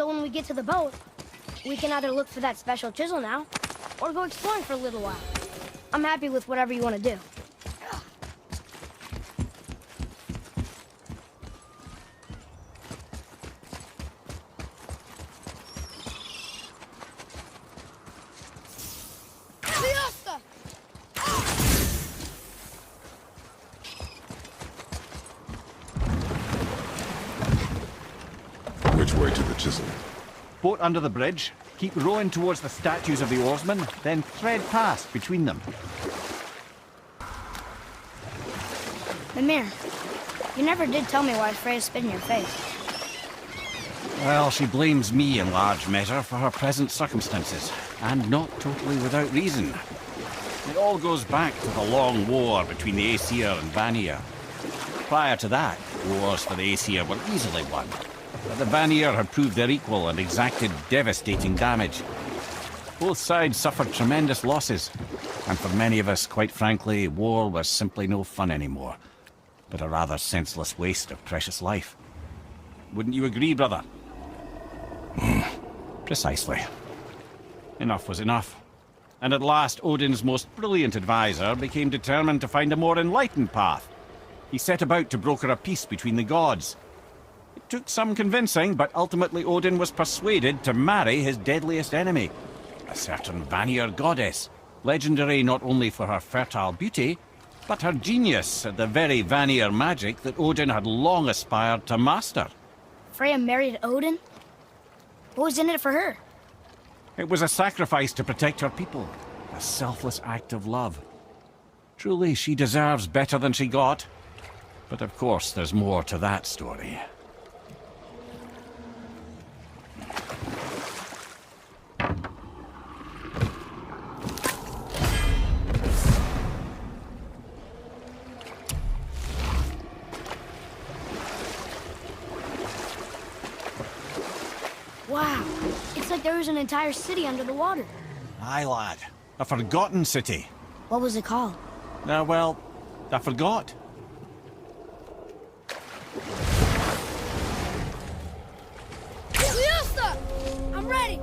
So when we get to the boat, we can either look for that special chisel now, or go exploring for a little while. I'm happy with whatever you want to do. Which way to the chisel? Boat under the bridge, keep rowing towards the statues of the oarsmen, then thread past between them. Mimir, you never did tell me why Freya spit in your face. Well, she blames me in large measure for her present circumstances, and not totally without reason. It all goes back to the long war between the Aesir and Vanir. Prior to that, wars for the Aesir were easily won. But the Vanir had proved their equal and exacted devastating damage. Both sides suffered tremendous losses, and for many of us, quite frankly, war was simply no fun anymore, but a rather senseless waste of precious life. Wouldn't you agree, brother? Precisely. Enough was enough. And at last, Odin's most brilliant advisor became determined to find a more enlightened path. He set about to broker a peace between the gods. It took some convincing, but ultimately Odin was persuaded to marry his deadliest enemy, a certain Vanir goddess, legendary not only for her fertile beauty, but her genius at the very Vanir magic that Odin had long aspired to master. Freya married Odin? What was in it for her? It was a sacrifice to protect her people, a selfless act of love. Truly, she deserves better than she got. But of course, there's more to that story. Wow, it's like there was an entire city under the water. Aye, lad. A forgotten city. What was it called? Well, I forgot. I'm ready!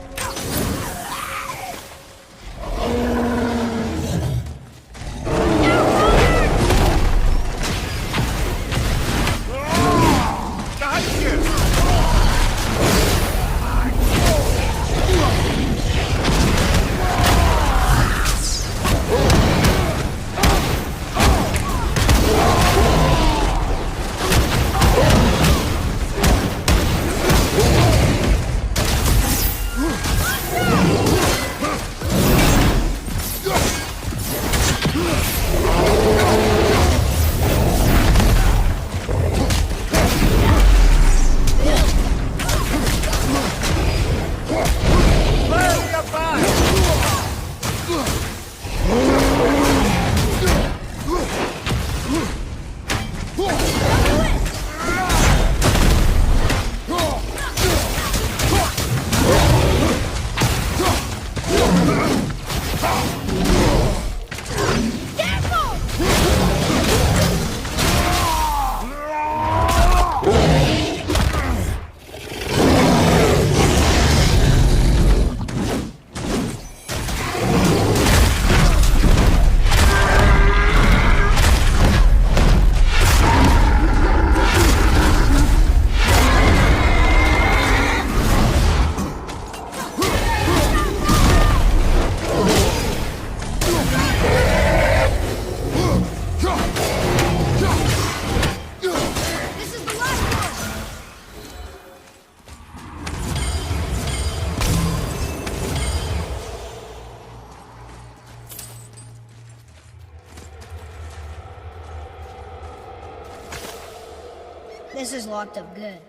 This is locked up good.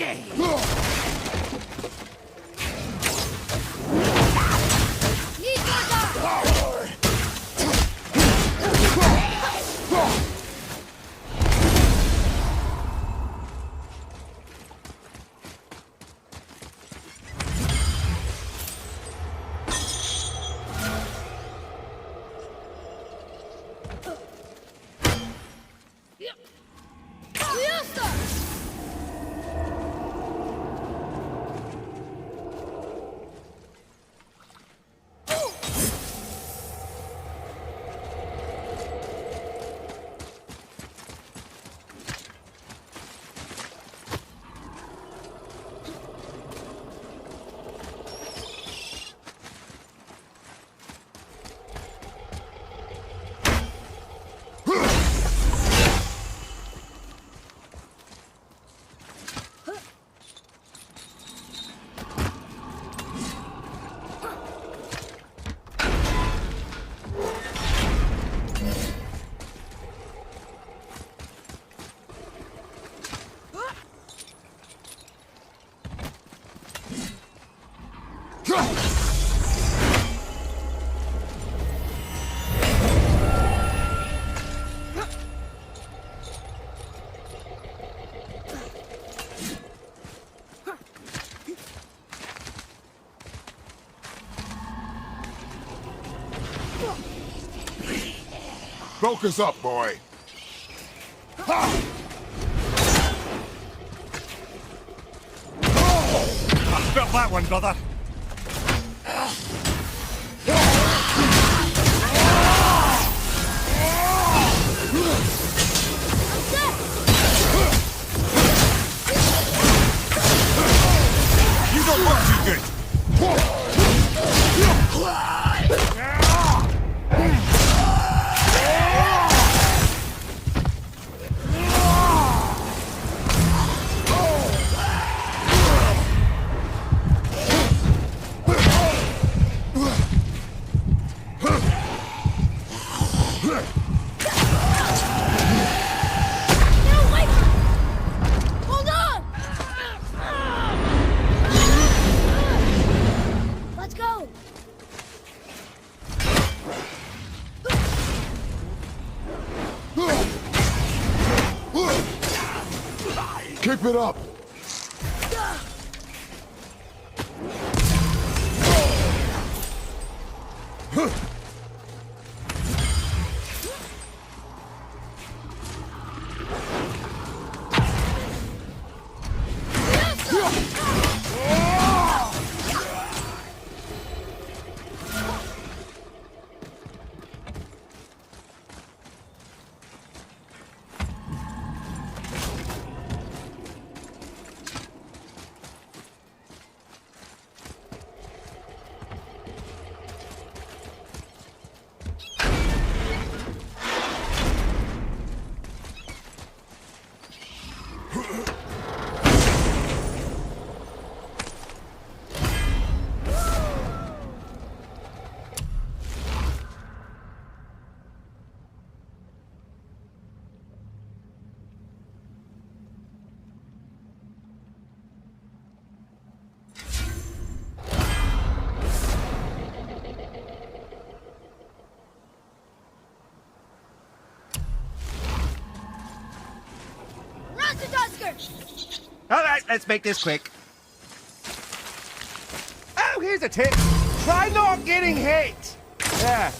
Need more dodge! Focus up, boy. Ha! I felt that one, brother. You don't look too good. Hold on! Let's go! Keep it up. All right, let's make this quick. Oh, here's a tip. Try not getting hit. Yeah.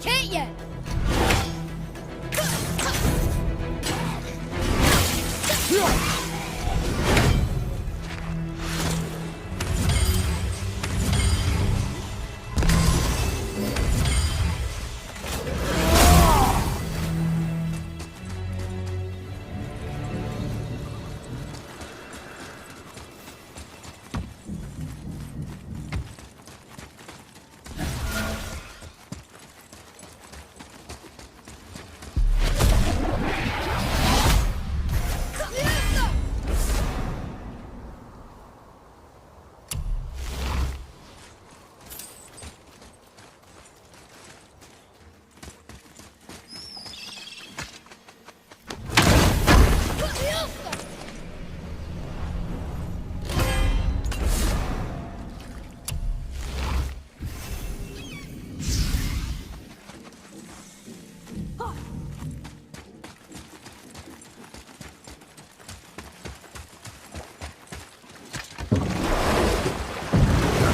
can't yet!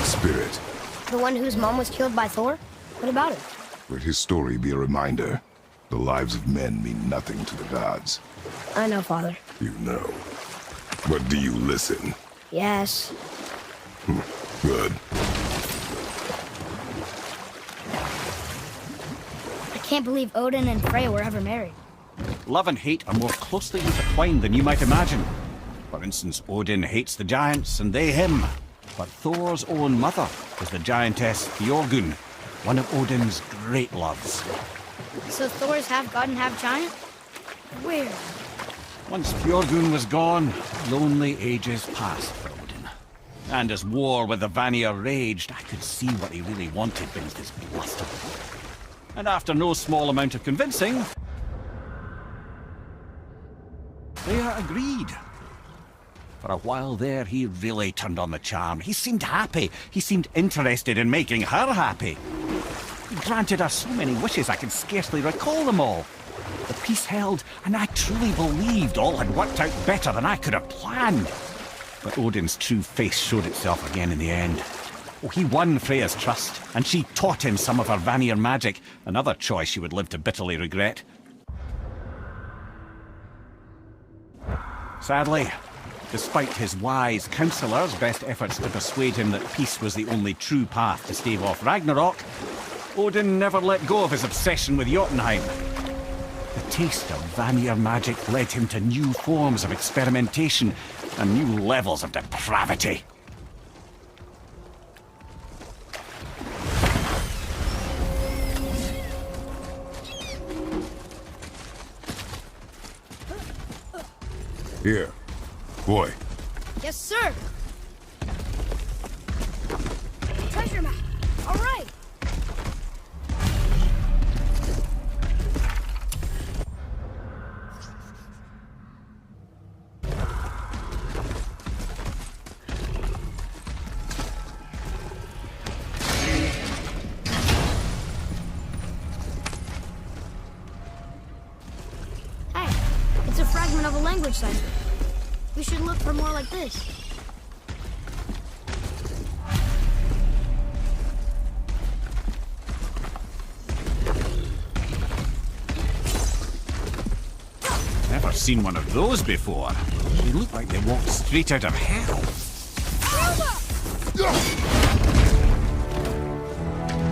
Spirit. The one whose mom was killed by Thor? What about it? Let his story be a reminder. The lives of men mean nothing to the gods. I know, Father. You know. But do you listen? Yes. Good. I can't believe Odin and Freya were ever married. Love and hate are more closely intertwined than you might imagine. For instance, Odin hates the giants and they him. But Thor's own mother is the giantess Björgun, one of Odin's great loves. So Thor's half god and half giant? Weird. Once Björgun was gone, lonely ages passed for Odin. And as war with the Vanir raged, I could see what he really wanted beneath his bluster. And after no small amount of convincing, Freya agreed. For a while there, he really turned on the charm. He seemed happy. He seemed interested in making her happy. He granted her so many wishes I can scarcely recall them all. The peace held, and I truly believed all had worked out better than I could have planned. But Odin's true face showed itself again in the end. Oh, he won Freya's trust, and she taught him some of her Vanir magic, another choice she would live to bitterly regret. Sadly, despite his wise counsellors' best efforts to persuade him that peace was the only true path to stave off Ragnarok, Odin never let go of his obsession with Jotunheim. The taste of Vanir magic led him to new forms of experimentation and new levels of depravity. Here. Boy. Yes, sir. Treasure map. All right. Hey, it's a fragment of a language cipher. We should look for more like this. Never seen one of those before. They look like they walked straight out of hell.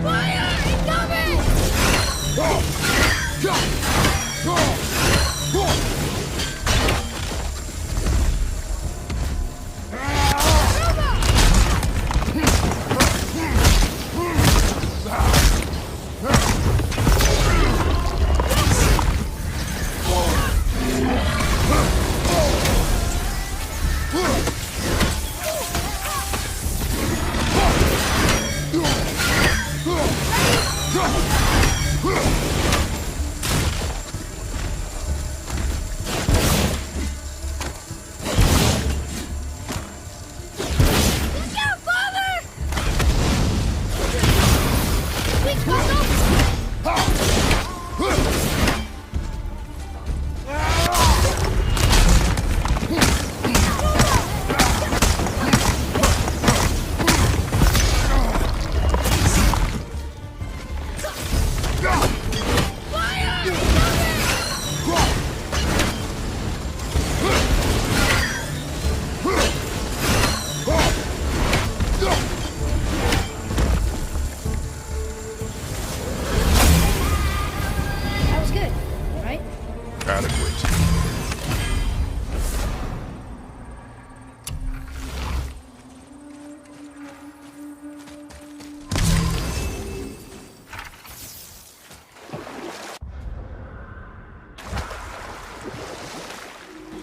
Fire! Incoming!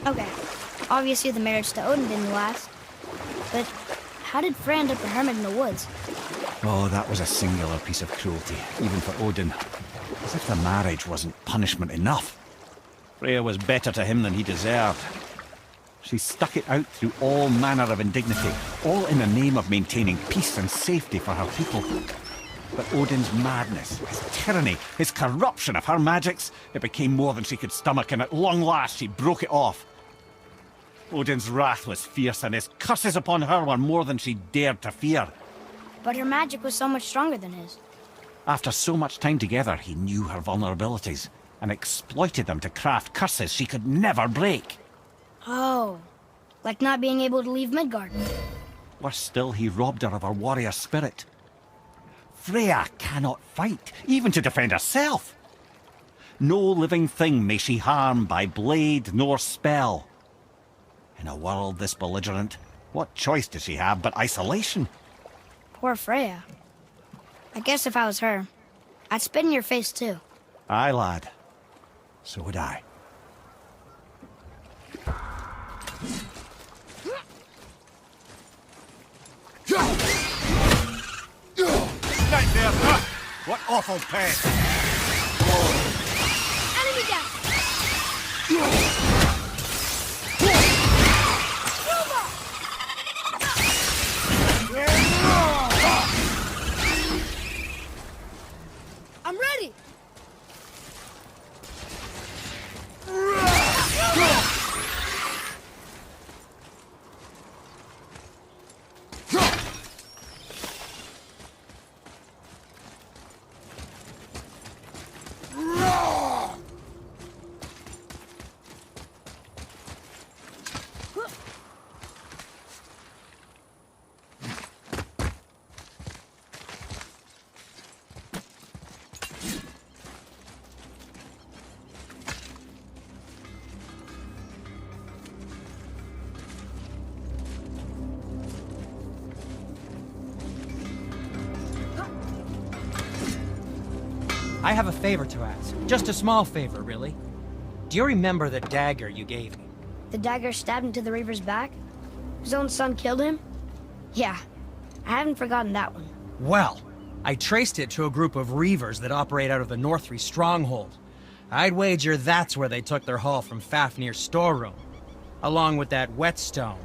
Okay, obviously the marriage to Odin didn't last. But how did Freya end up a hermit in the woods? Oh, that was a singular piece of cruelty, even for Odin. As if the marriage wasn't punishment enough. Freya was better to him than he deserved. She stuck it out through all manner of indignity, all in the name of maintaining peace and safety for her people. But Odin's madness, his tyranny, his corruption of her magics, it became more than she could stomach, and at long last she broke it off. Odin's wrath was fierce, and his curses upon her were more than she dared to fear. But her magic was so much stronger than his. After so much time together, he knew her vulnerabilities, and exploited them to craft curses she could never break. Oh, like not being able to leave Midgard. Worse still, he robbed her of her warrior spirit. Freya cannot fight, even to defend herself. No living thing may she harm by blade nor spell. In a world this belligerent, what choice does she have but isolation? Poor Freya. I guess if I was her, I'd spit in your face too. Aye, lad. So would I. Right there, huh? What awful pain! Enemy down! I'm ready! I have a favor to ask. Just a small favor, really. Do you remember the dagger you gave me? The dagger stabbed into the Reaver's back? His own son killed him? Yeah, I haven't forgotten that one. Well, I traced it to a group of Reavers that operate out of the Northree stronghold. I'd wager that's where they took their haul from Fafnir's storeroom, along with that whetstone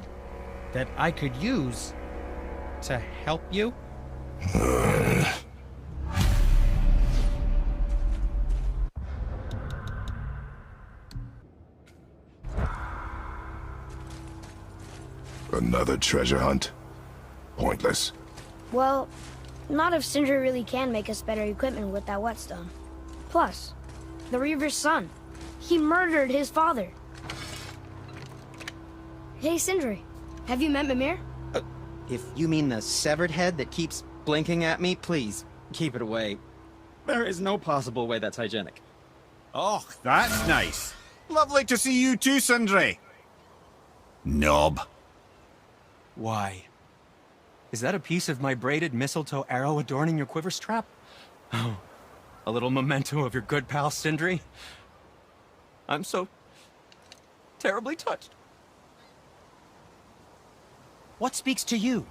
that I could use to help you. Another treasure hunt? Pointless. Well, not if Sindri really can make us better equipment with that whetstone. Plus, the Reaver's son. He murdered his father. Hey, Sindri, have you met Mimir? If you mean the severed head that keeps blinking at me, please, keep it away. There is no possible way that's hygienic. Oh, that's nice. Lovely to see you too, Sindri. Knob. Why? Is that a piece of my braided mistletoe arrow adorning your quiver strap? Oh, a little memento of your good pal, Sindri? I'm so terribly touched. What speaks to you?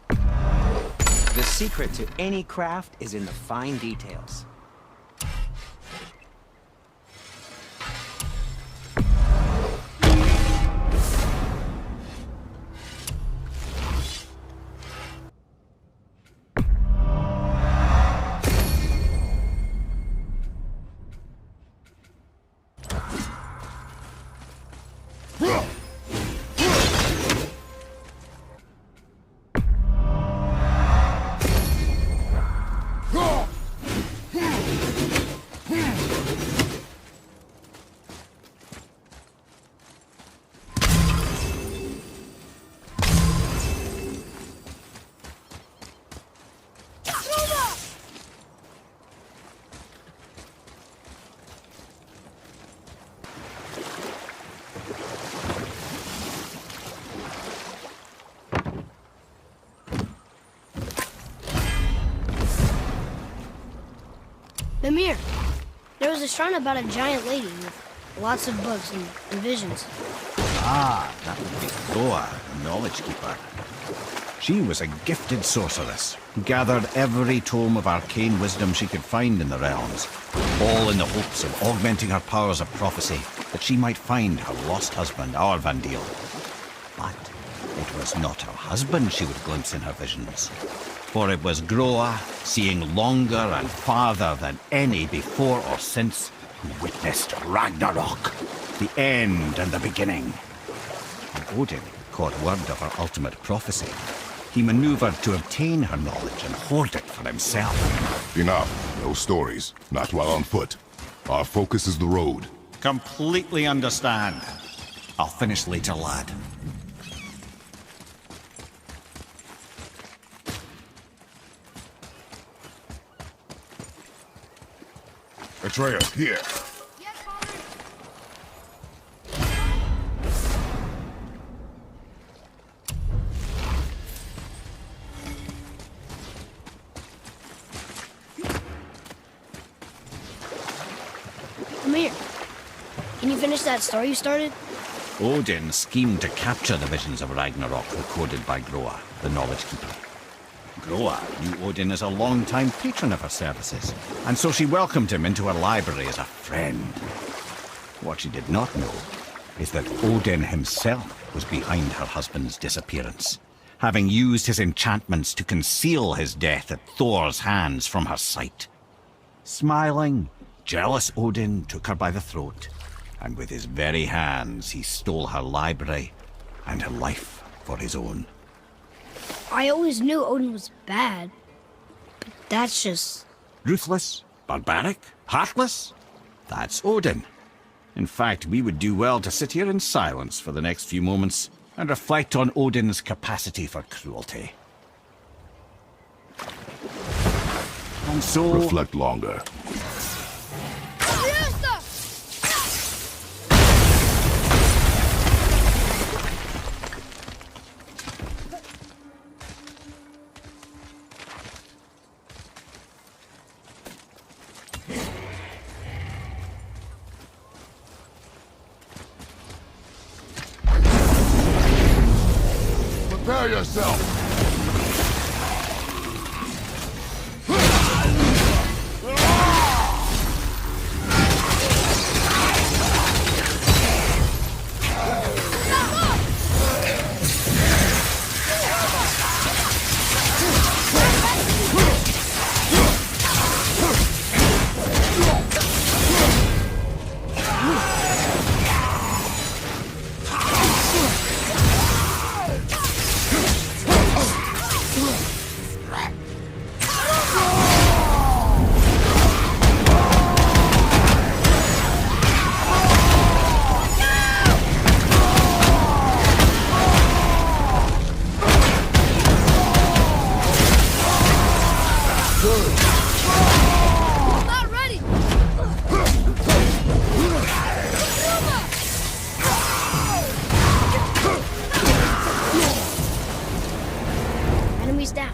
The secret to any craft is in the fine details. Mimir, There was a shrine about a giant lady with lots of books and visions. Ah, that would be Goa, the Knowledge Keeper. She was a gifted sorceress who gathered every tome of arcane wisdom she could find in the realms, all in the hopes of augmenting her powers of prophecy, that she might find her lost husband, Arvandil. But it was not her husband she would glimpse in her visions, for it was Groa, seeing longer and farther than any before or since, who witnessed Ragnarok, the end and the beginning. When Odin caught word of her ultimate prophecy, he maneuvered to obtain her knowledge and hoard it for himself. Enough. No stories. Not while on foot. Our focus is the road. Completely understand. I'll finish later, lad. Atreus, here. Yes, Father. Come here. Can you finish that story you started? Odin schemed to capture the visions of Ragnarok recorded by Groa, the Knowledge Keeper. Groa knew Odin as a long-time patron of her services, and so she welcomed him into her library as a friend. What she did not know is that Odin himself was behind her husband's disappearance, having used his enchantments to conceal his death at Thor's hands from her sight. Smiling, jealous Odin took her by the throat, and with his very hands he stole her library and her life for his own. I always knew Odin was bad, but that's just... Ruthless, barbaric, heartless? That's Odin. In fact, we would do well to sit here in silence for the next few moments and reflect on Odin's capacity for cruelty. And so... Reflect longer. Prepare yourself! Not ready! Enemies down.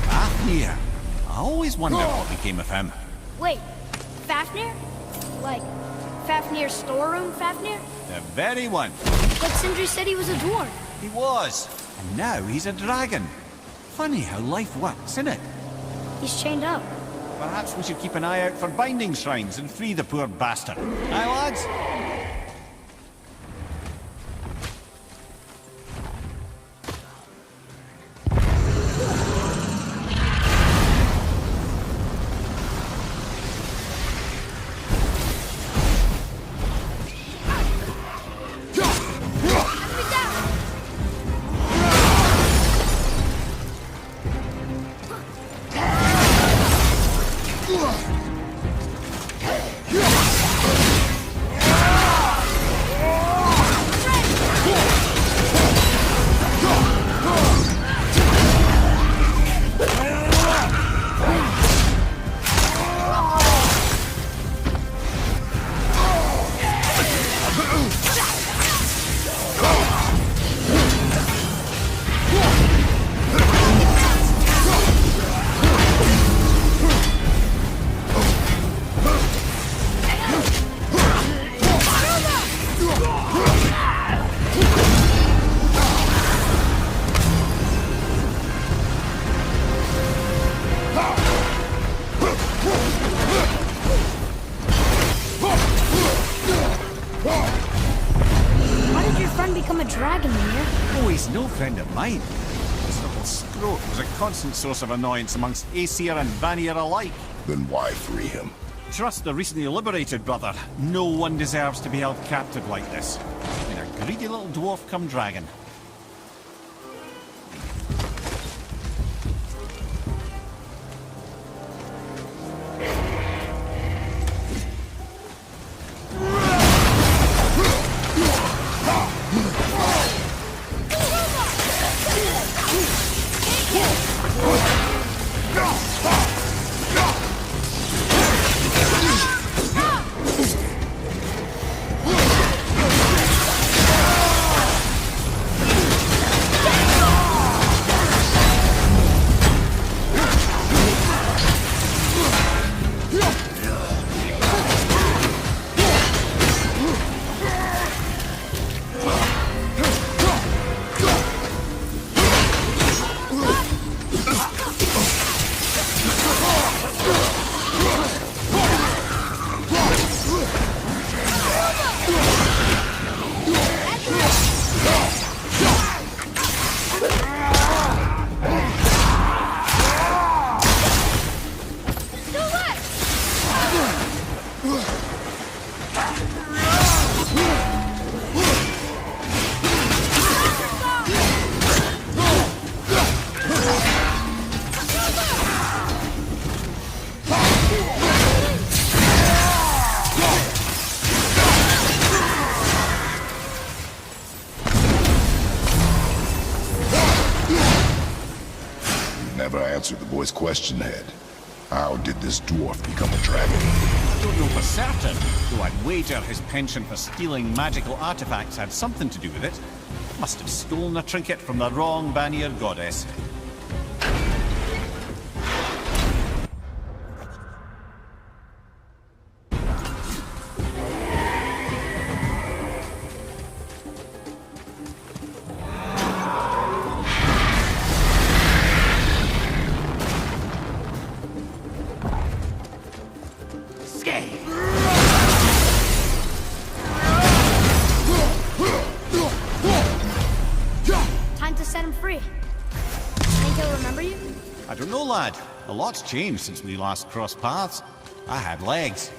Fafnir. I always wondered what became of him. Wait, Fafnir? Like, Fafnir's storeroom Fafnir? The very one. But Sindri said he was a dwarf. He was. And now he's a dragon. Funny how life works, isn't it? He's chained up. Perhaps we should keep an eye out for binding shrines and free the poor bastard. Aye, lads? become a dragon, Mimir? Oh, he's no friend of mine. This little scrote was a constant source of annoyance amongst Aesir and Vanir alike. Then why free him? Trust the recently liberated, brother. No one deserves to be held captive like this. And a greedy little dwarf come dragon. Never answered the boy's question, Head. How did this dwarf become a dragon? I don't know for certain, though I'd wager his penchant for stealing magical artifacts had something to do with it. Must have stolen a trinket from the wrong Vanir goddess. Time to set him free. Think he'll remember you? I don't know, lad. A lot's changed since we last crossed paths. I had legs.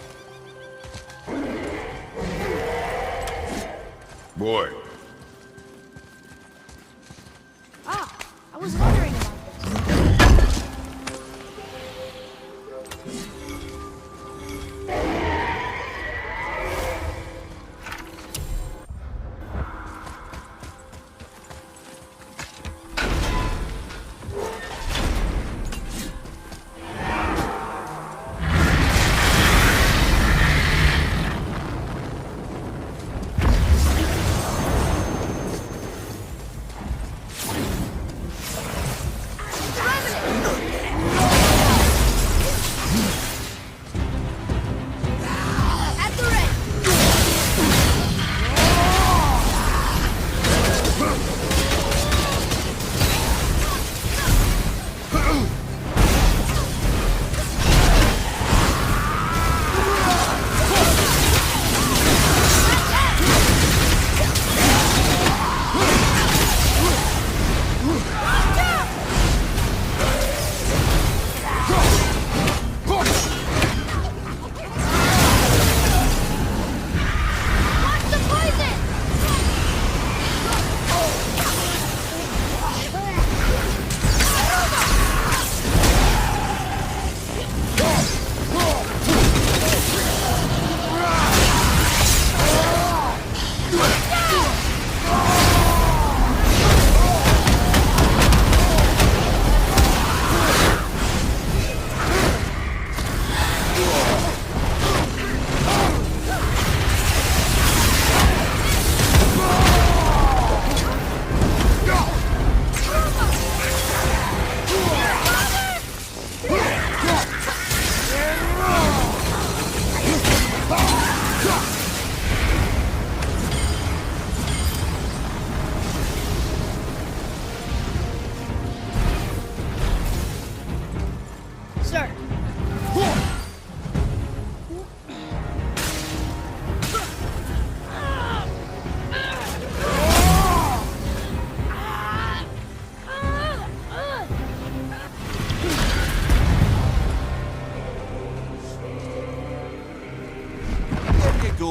Boy, Ah, I was wondering about this.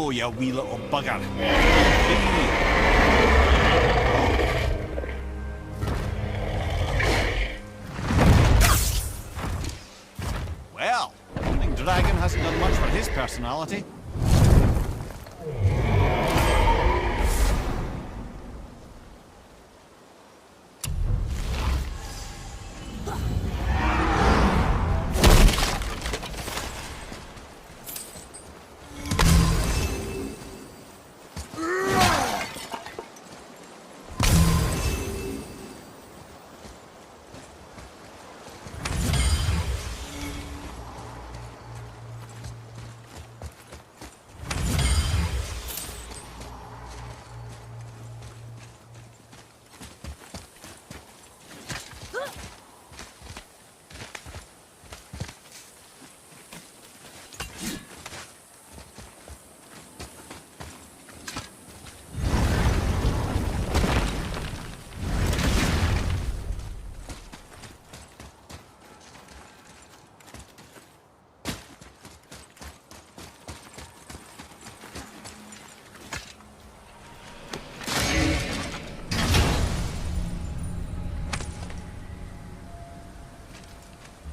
go, you wee little bugger. Well, I think Dragon hasn't done much for his personality.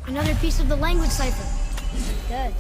Another piece of the language cipher. Good.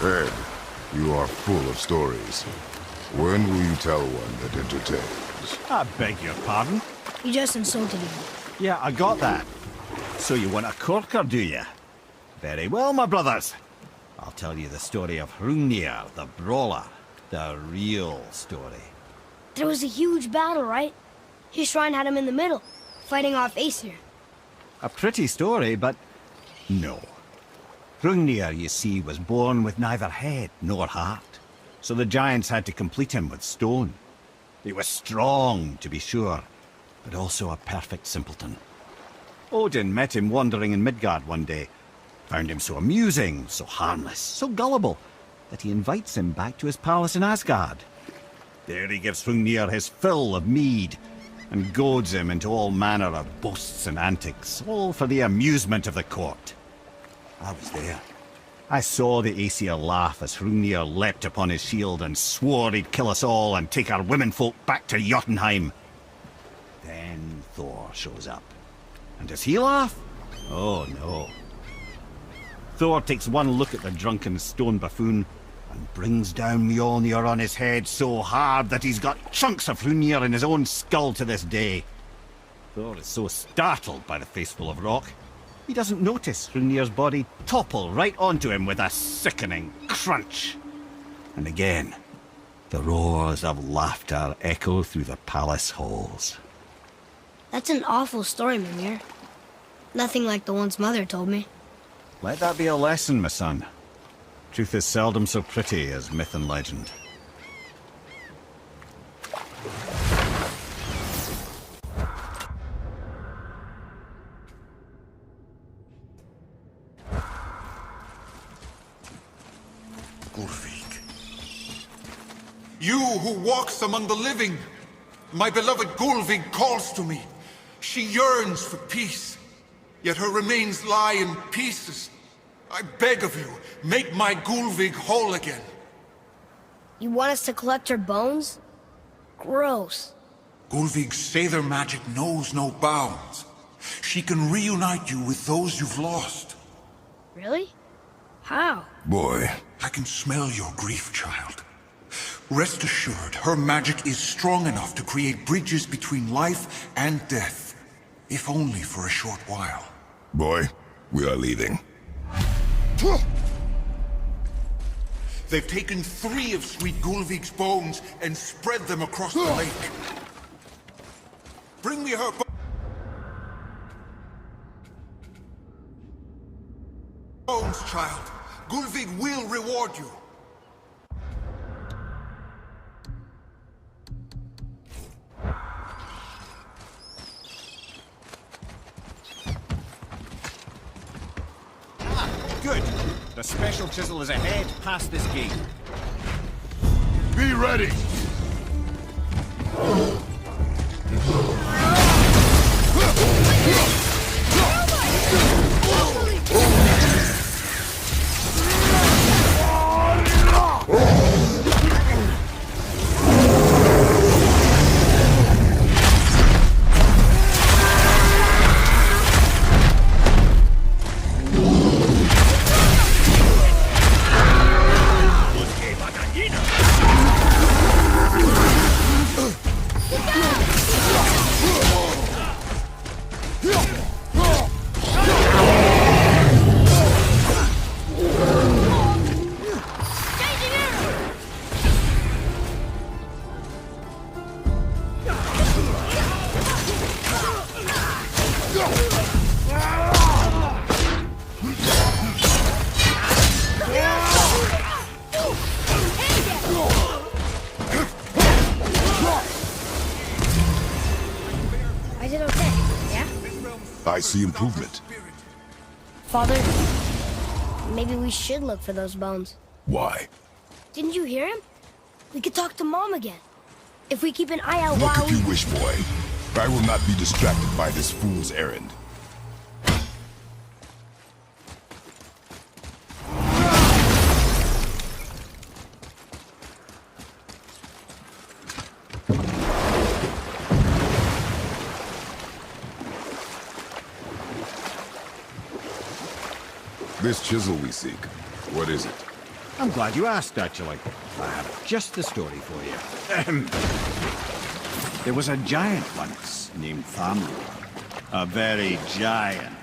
Ed, you are full of stories. When will you tell one that entertains? I beg your pardon? You just insulted him. Yeah, I got that. So you want a corker, do you? Very well, my brothers. I'll tell you the story of Hrungnir, the brawler. The real story. There was a huge battle, right? His shrine had him in the middle, fighting off Aesir. A pretty story, but no. Hrungnir, you see, was born with neither head nor heart, so the giants had to complete him with stone. He was strong, to be sure, but also a perfect simpleton. Odin met him wandering in Midgard one day, found him so amusing, so harmless, so gullible, that he invites him back to his palace in Asgard. There he gives Hrungnir his fill of mead, and goads him into all manner of boasts and antics, all for the amusement of the court. I was there. I saw the Aesir laugh as Hrungnir leapt upon his shield and swore he'd kill us all and take our womenfolk back to Jotunheim. Then Thor shows up. And does he laugh? Oh no. Thor takes one look at the drunken stone buffoon and brings down Mjolnir on his head so hard that he's got chunks of Hrungnir in his own skull to this day. Thor is so startled by the faceful of rock, he doesn't notice Hrungnir's body topple right onto him with a sickening crunch. And again, the roars of laughter echo through the palace halls. That's an awful story, Mimir. Nothing like the ones Mother told me. Let that be a lesson, my son. Truth is seldom so pretty as myth and legend. You who walks among the living, my beloved Gulvig calls to me. She yearns for peace, yet her remains lie in pieces. I beg of you, make my Gulvig whole again. You want us to collect her bones? Gross. Gulvig's Sather magic knows no bounds. She can reunite you with those you've lost. Really? How? Boy. I can smell your grief, child. Rest assured, her magic is strong enough to create bridges between life and death, if only for a short while. Boy, we are leaving. They've taken 3 of Sweet Gulvig's bones and spread them across the lake. Bring me her bones, child. Gulvig will reward you. Good. The special chisel is ahead past this gate. Be ready! I did okay, yeah? I see improvement. Father, maybe we should look for those bones. Why? Didn't you hear him? We could talk to Mom again. If we keep an eye out Look while if you wish, boy. I will not be distracted by this fool's errand. This chisel we seek, what is it? I'm glad you asked, actually. I have just the story for you. There was a giant once named Thamur. A very giant,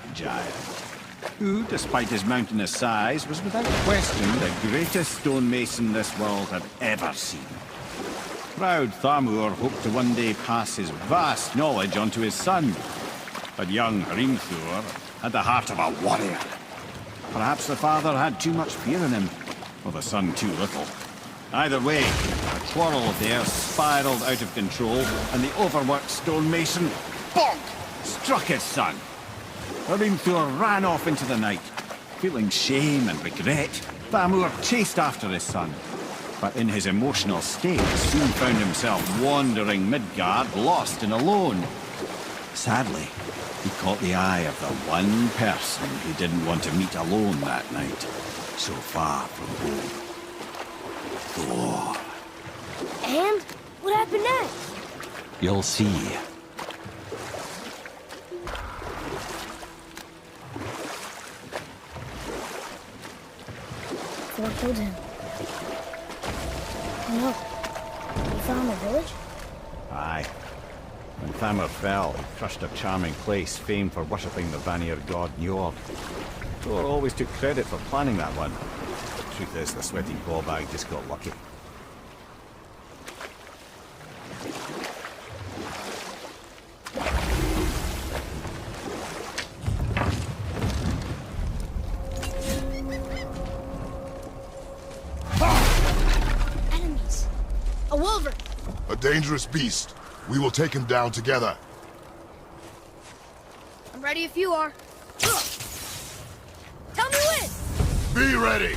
who, despite his mountainous size, was without question the greatest stonemason this world had ever seen. Proud Thamur hoped to one day pass his vast knowledge on to his son. But young Hrimthur had the heart of a warrior. Perhaps the father had too much fear in him, or the son too little. Either way, a quarrel of theirs spiraled out of control, and the overworked stonemason, bonk, struck his son. Hrimthur ran off into the night. Feeling shame and regret, Thamur chased after his son. But in his emotional state, soon found himself wandering Midgard, lost and alone. Sadly, he caught the eye of the one person he didn't want to meet alone that night, so far from home. Thor. And what happened next? You'll see. Thor killed him. No. You found the village? Aye. When Thamur fell, he crushed a charming place famed for worshipping the Vanir god Njord. Thor always took credit for planning that one. The truth is, the sweating ballbag just got lucky. Enemies. A wolverine. A dangerous beast. We will take him down together. I'm ready if you are. Tell me when! Be ready!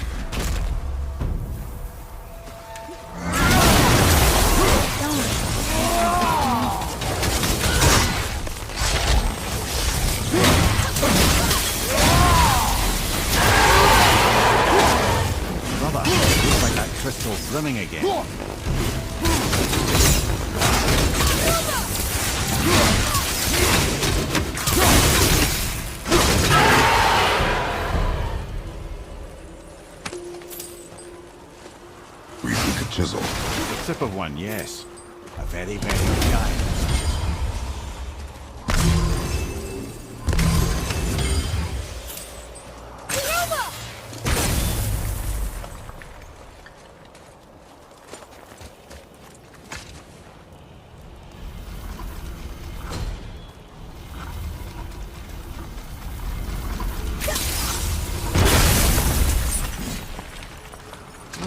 Brother, looks like that crystal's running again. We seek a chisel. The tip of one, yes. A very, very giant.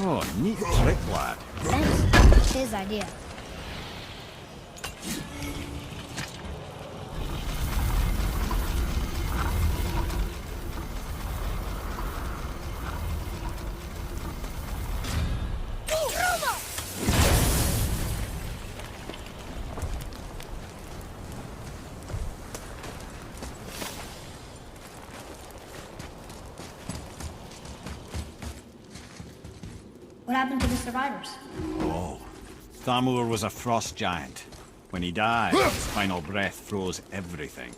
Oh, neat trick, lad. Thanks. It's his idea. What happened to the survivors? Oh, Thamur was a frost giant. When he died, his final breath froze everything.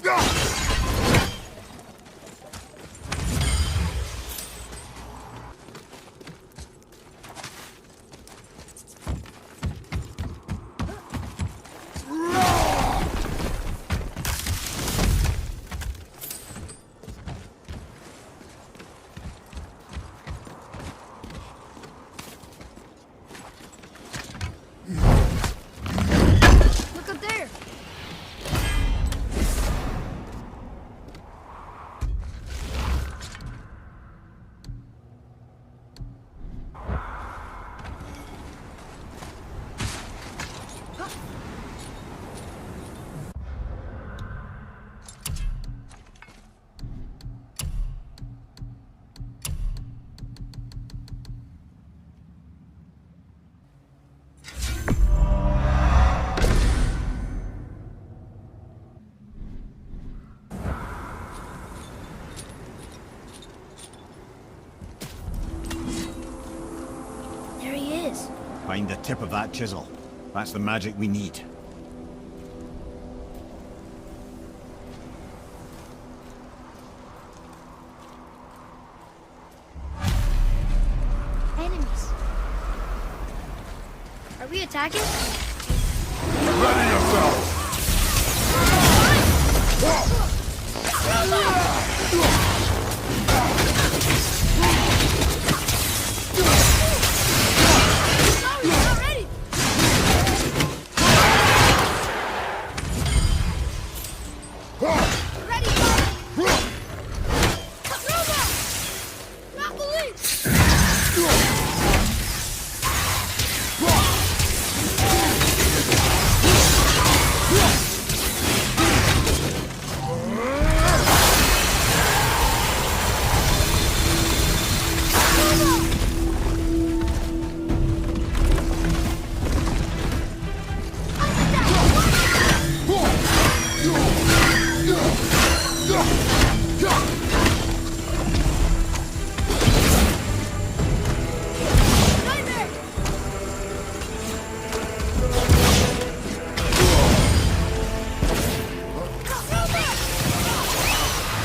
Look up there! There he is. Find the tip of that chisel. That's the magic we need. Enemies. Are we attacking? Ready yourself! No, he's not ready! Ready, not believe!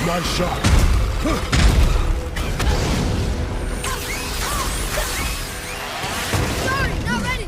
Nice shot. Sorry, not ready!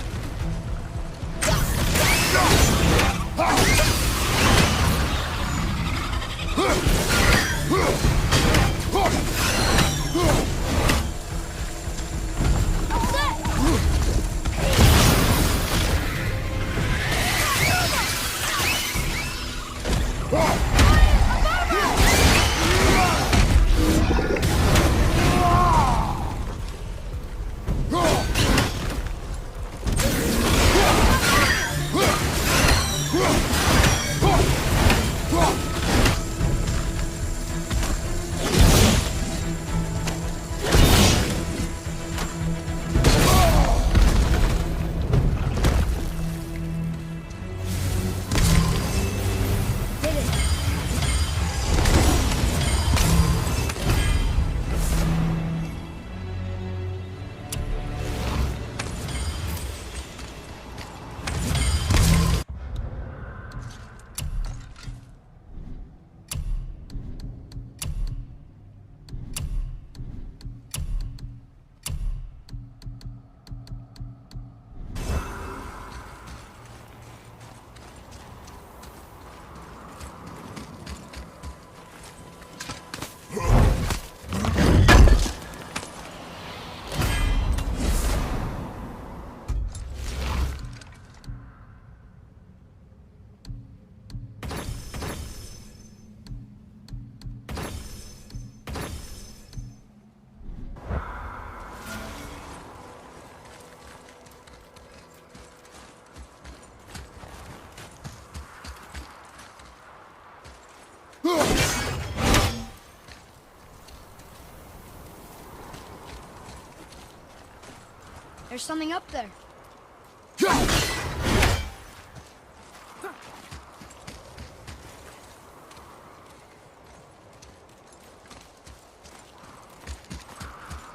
There's something up there.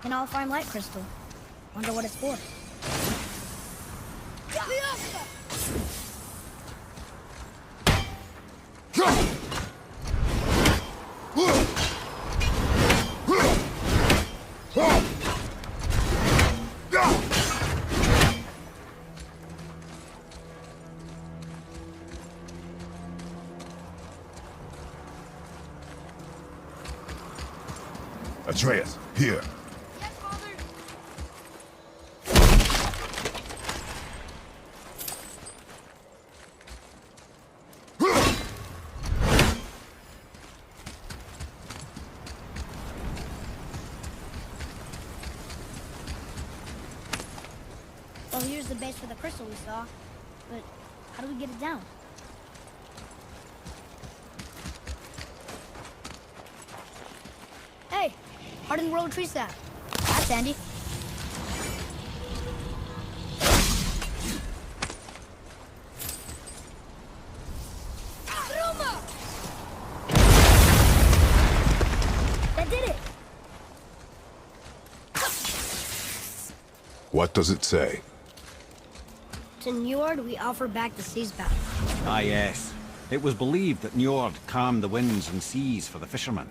An all-fine light crystal. Wonder what it's for. Atreus, here. Yes, Father. Well, here's the base for the crystal we saw. But how do we get it down? Hey, hardened road tree sap. That's handy. That did it. What does it say? To Njord, we offer back the sea's battle. Ah, yes. It was believed that Njord calmed the winds and seas for the fishermen.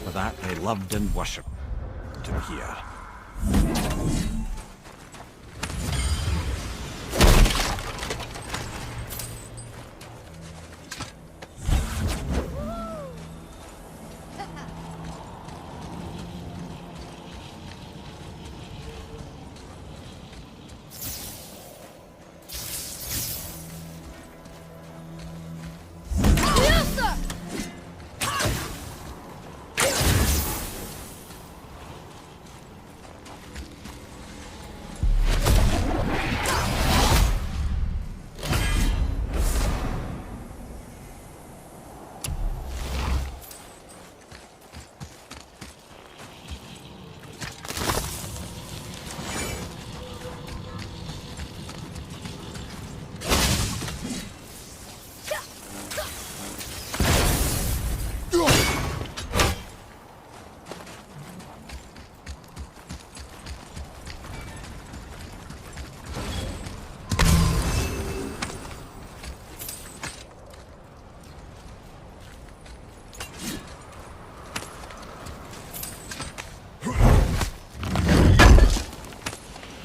For that they loved and worshipped him here.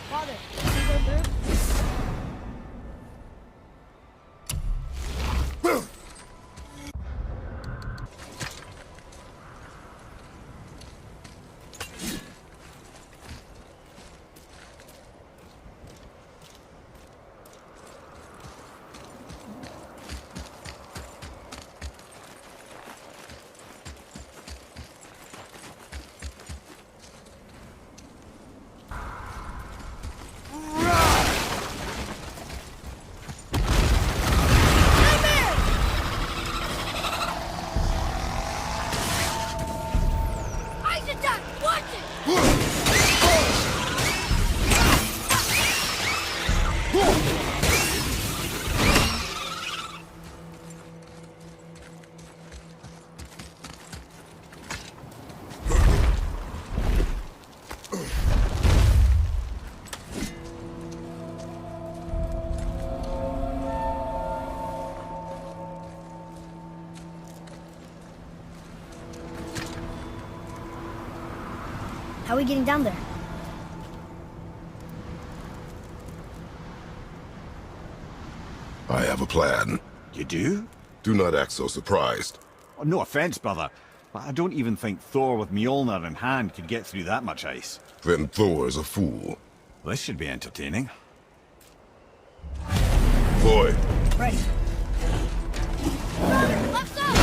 Father, can we go through? How are we getting down there? I have a plan. You do? Do not act so surprised. Oh, no offense, brother, but I don't even think Thor with Mjolnir in hand could get through that much ice. Then Thor's a fool. This should be entertaining. Boy, Ready. Left side!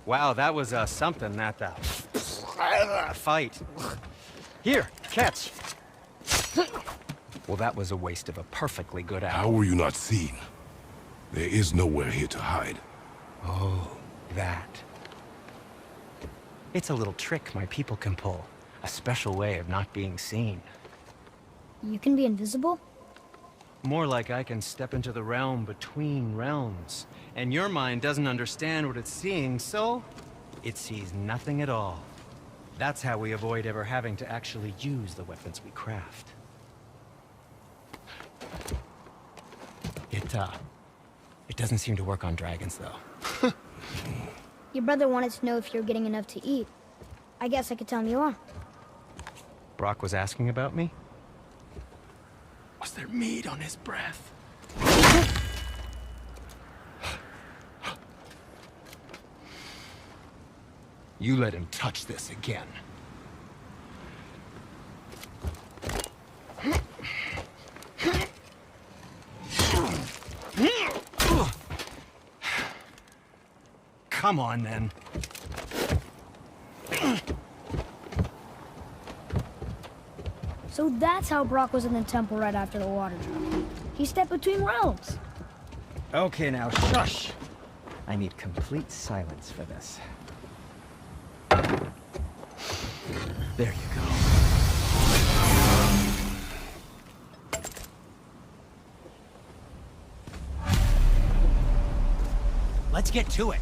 Wow, that was something, that fight. Here, catch. Well, that was a waste of a perfectly good apple. How were you not seen? There is nowhere here to hide. Oh, that. It's a little trick my people can pull. A special way of not being seen. You can be invisible? More like I can step into the realm between realms. And your mind doesn't understand what it's seeing, so it sees nothing at all. That's how we avoid ever having to actually use the weapons we craft. It doesn't seem to work on dragons, though. Your brother wanted to know if you're getting enough to eat. I guess I could tell him you are. Brock was asking about me? Was there meat on his breath? You let him touch this again. Come on, then. So that's how Brock was in the temple right after the water drop. He stepped between realms. Okay, now, shush! I need complete silence for this. There you go. Let's get to it.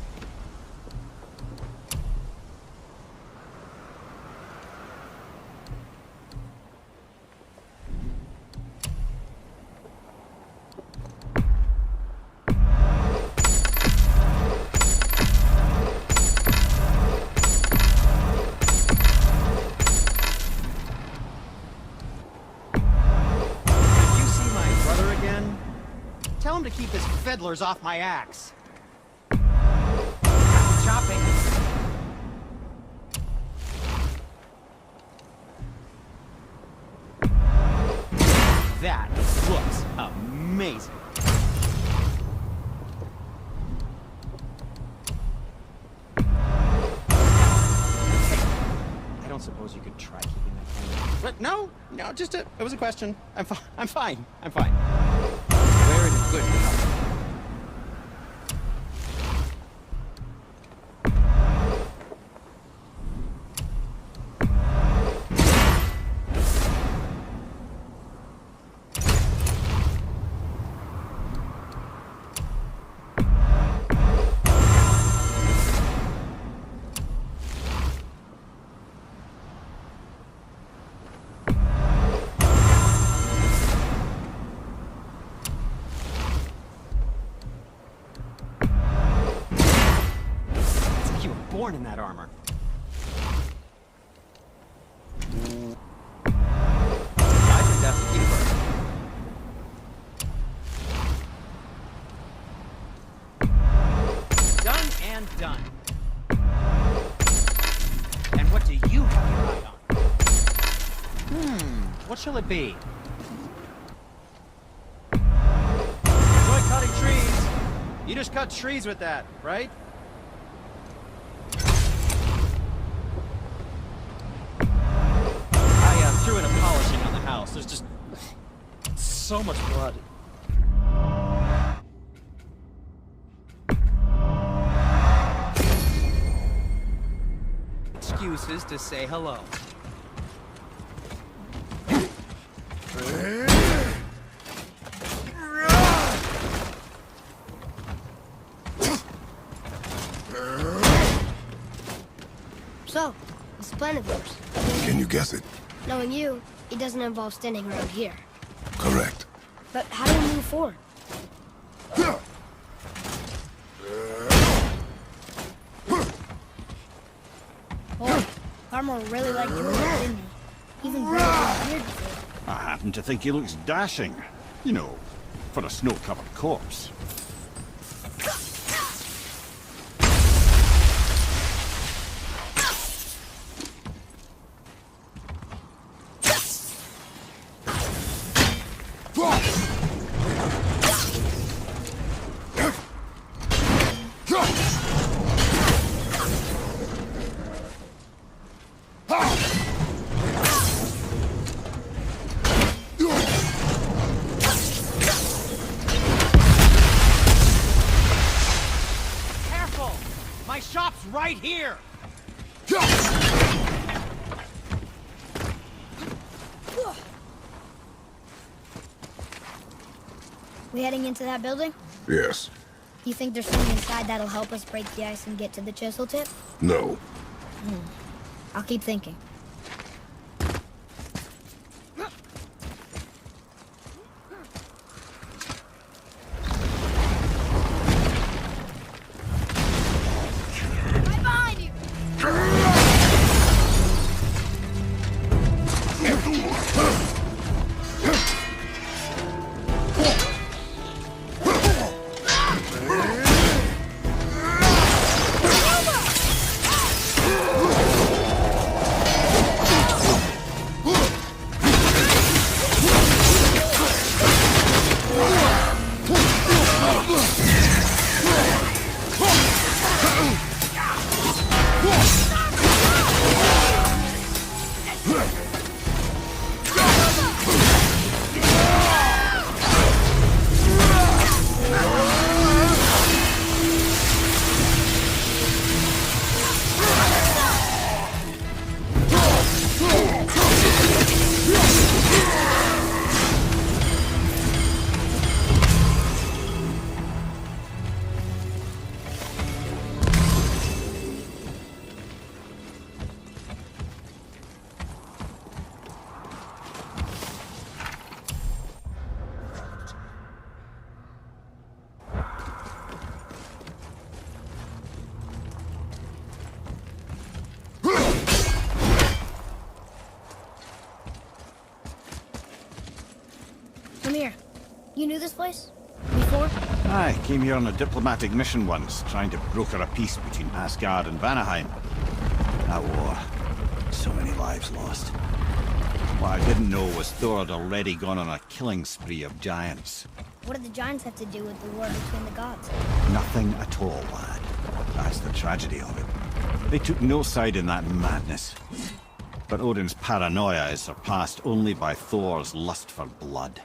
Tell him to keep his fiddlers off my axe. Chopping. That looks amazing. I don't suppose you could try keeping that going. But no, it was a question. I'm fine. Wear it in good health. Born in that armor. I think that's a keeper. Done and done. And what do you have your eye on? What shall it be? Enjoy cutting trees. You just cut trees with that, right? Threw in a polishing on the house. There's just so much blood. Excuses to say hello. So, what's the plan of yours? Can you guess it? Knowing you, it doesn't involve standing around here. Correct. But how do we move forward? Oh, Armor really liked you, didn't he? Even better than beard before. I happen to think he looks dashing. You know, for a snow-covered corpse. right here! We heading into that building? Yes. You think there's something inside that'll help us break the ice and get to the chisel tip? No. I'll keep thinking. Right behind you! Come here. You knew this place? Before? I came here on a diplomatic mission once, trying to broker a peace between Asgard and Vanaheim. That war. So many lives lost. What I didn't know was Thor had already gone on a killing spree of giants. What did the giants have to do with the war between the gods? Nothing at all, lad. That's the tragedy of it. They took no side in that madness. But Odin's paranoia is surpassed only by Thor's lust for blood.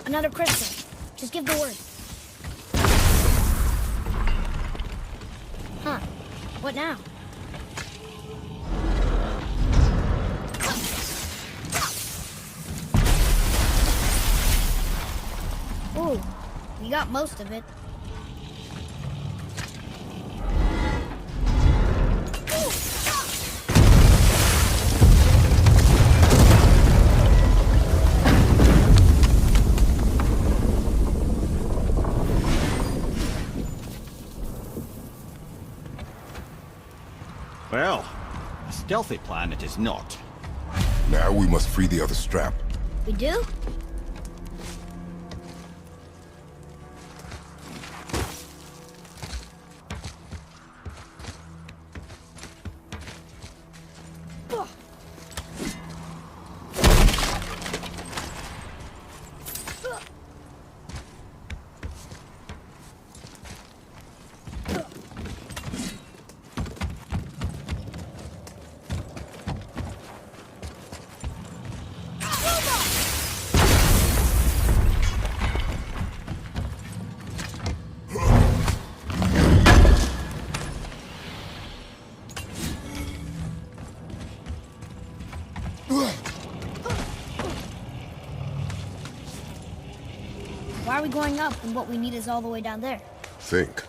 Another crystal. Just give the word. Huh. What now? Ooh, you got most of it. Well, a stealthy plan it is not. Now we must free the other strap. We do? Why are we going up when what we need is all the way down there? Think.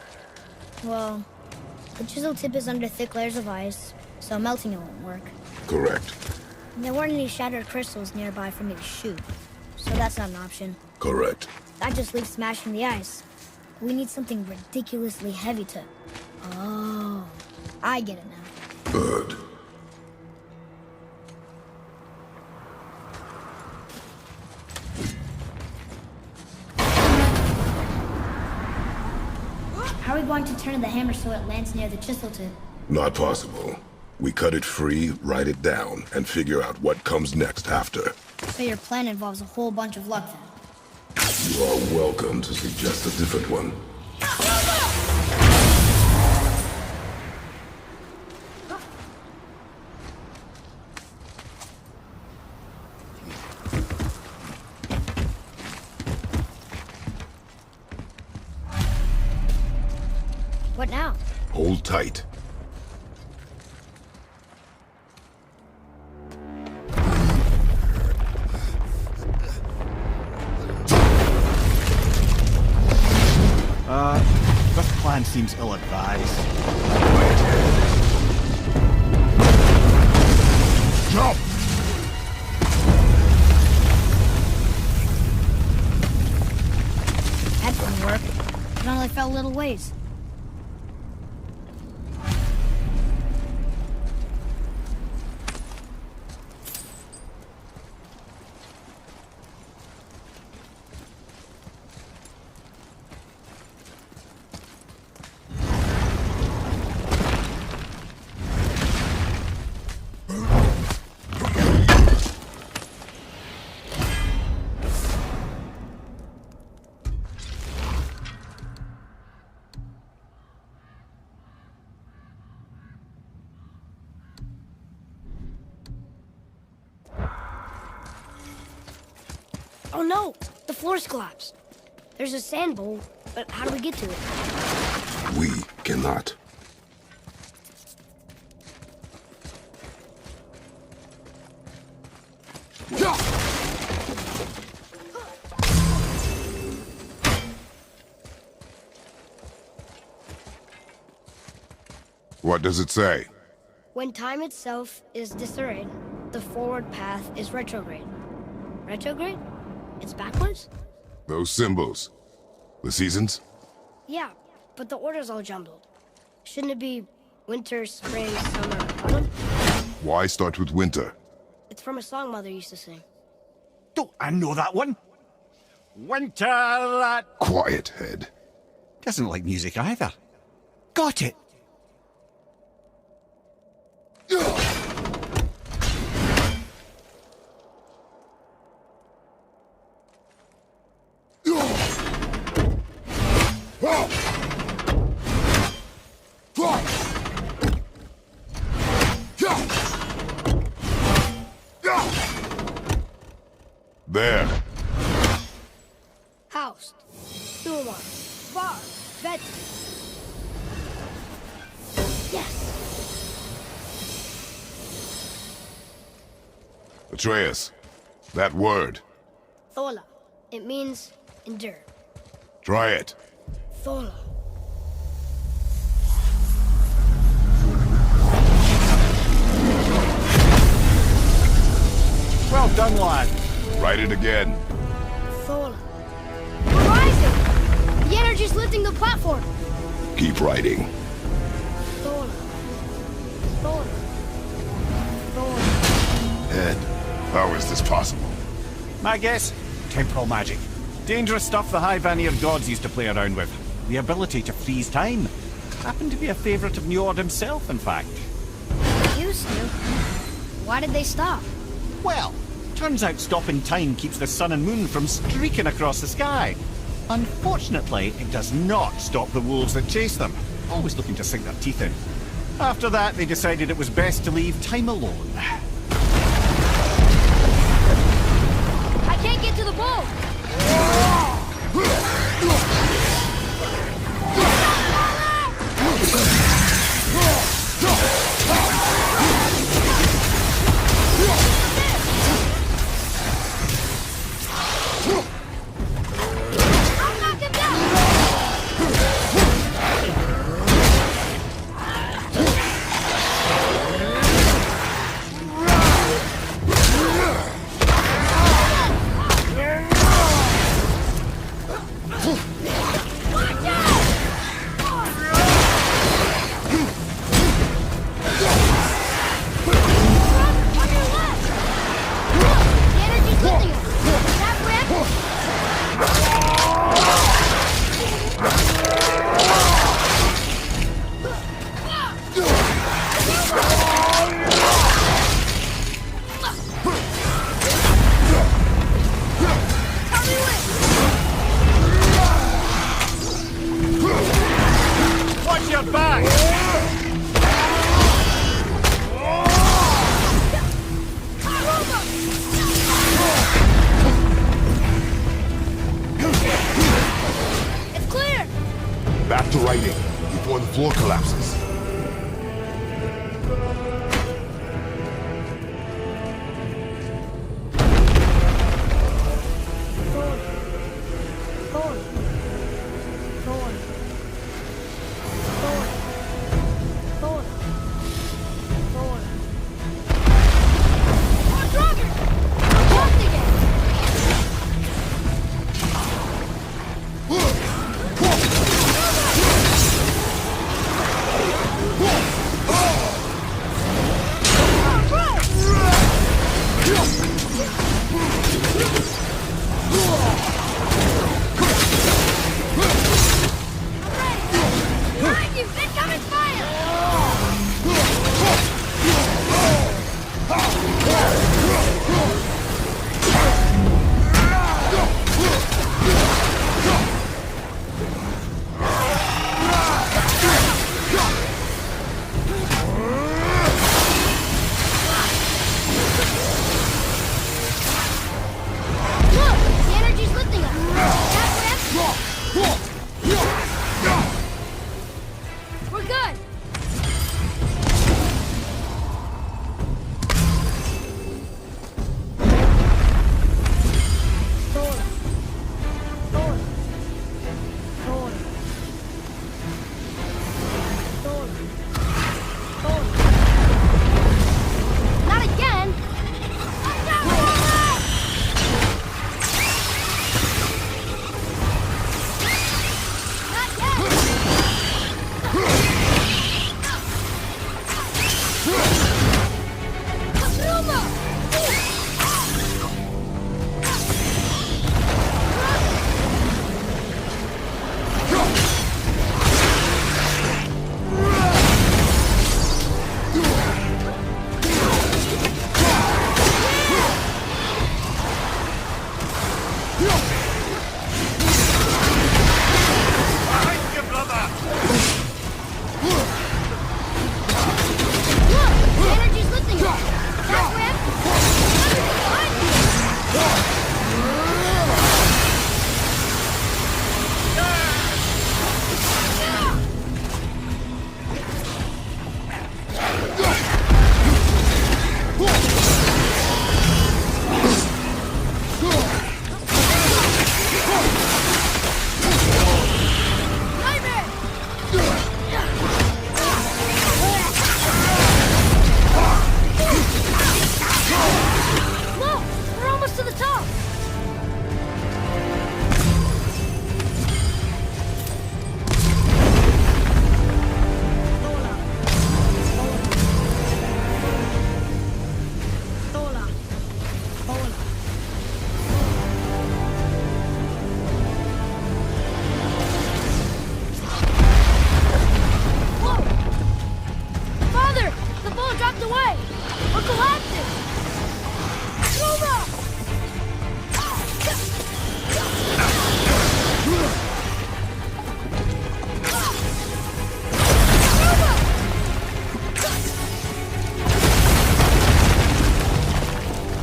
Well, the chisel tip is under thick layers of ice, so melting it won't work. Correct. And there weren't any shattered crystals nearby for me to shoot, so that's not an option. Correct. That just leaves smashing the ice. We need something ridiculously heavy to... Oh, I get it now. Good. How are we going to turn the hammer so it lands near the chisel tip? Not possible. We cut it free, write it down, and figure out what comes next after. So your plan involves a whole bunch of luck then? You are welcome to suggest a different one. What now? Hold tight. This plan seems ill-advised. Jump! That didn't work. It only fell a little ways. Oh no! The floor's collapsed. There's a sand bowl, but how do we get to it? We cannot. What does it say? When time itself is disarrayed, the forward path is retrograde. Retrograde? It's backwards? Those symbols. The seasons? Yeah, but the order's all jumbled. Shouldn't it be winter, spring, summer, autumn? Why start with winter? It's from a song Mother used to sing. Don't I know that one? Winter that... Quiet, head. Doesn't like music either. Got it! There. Housed. Thumar. Var. Vet. Yes! Atreus. That word. Thola. It means endure. Try it. Thola. Well done, lad. Write it again. Thola. We're rising! The energy's lifting the platform! Keep writing. Thola. Thola. Thola. Head. How is this possible? My guess? Temporal magic. Dangerous stuff the high Vanir gods used to play around with. The ability to freeze time. Happened to be a favourite of Njord himself, in fact. Used to. Why did they stop? Well, turns out stopping time keeps the sun and moon from streaking across the sky. Unfortunately, it does not stop the wolves that chase them, always looking to sink their teeth in. After that, they decided it was best to leave time alone. I can't get to the boat!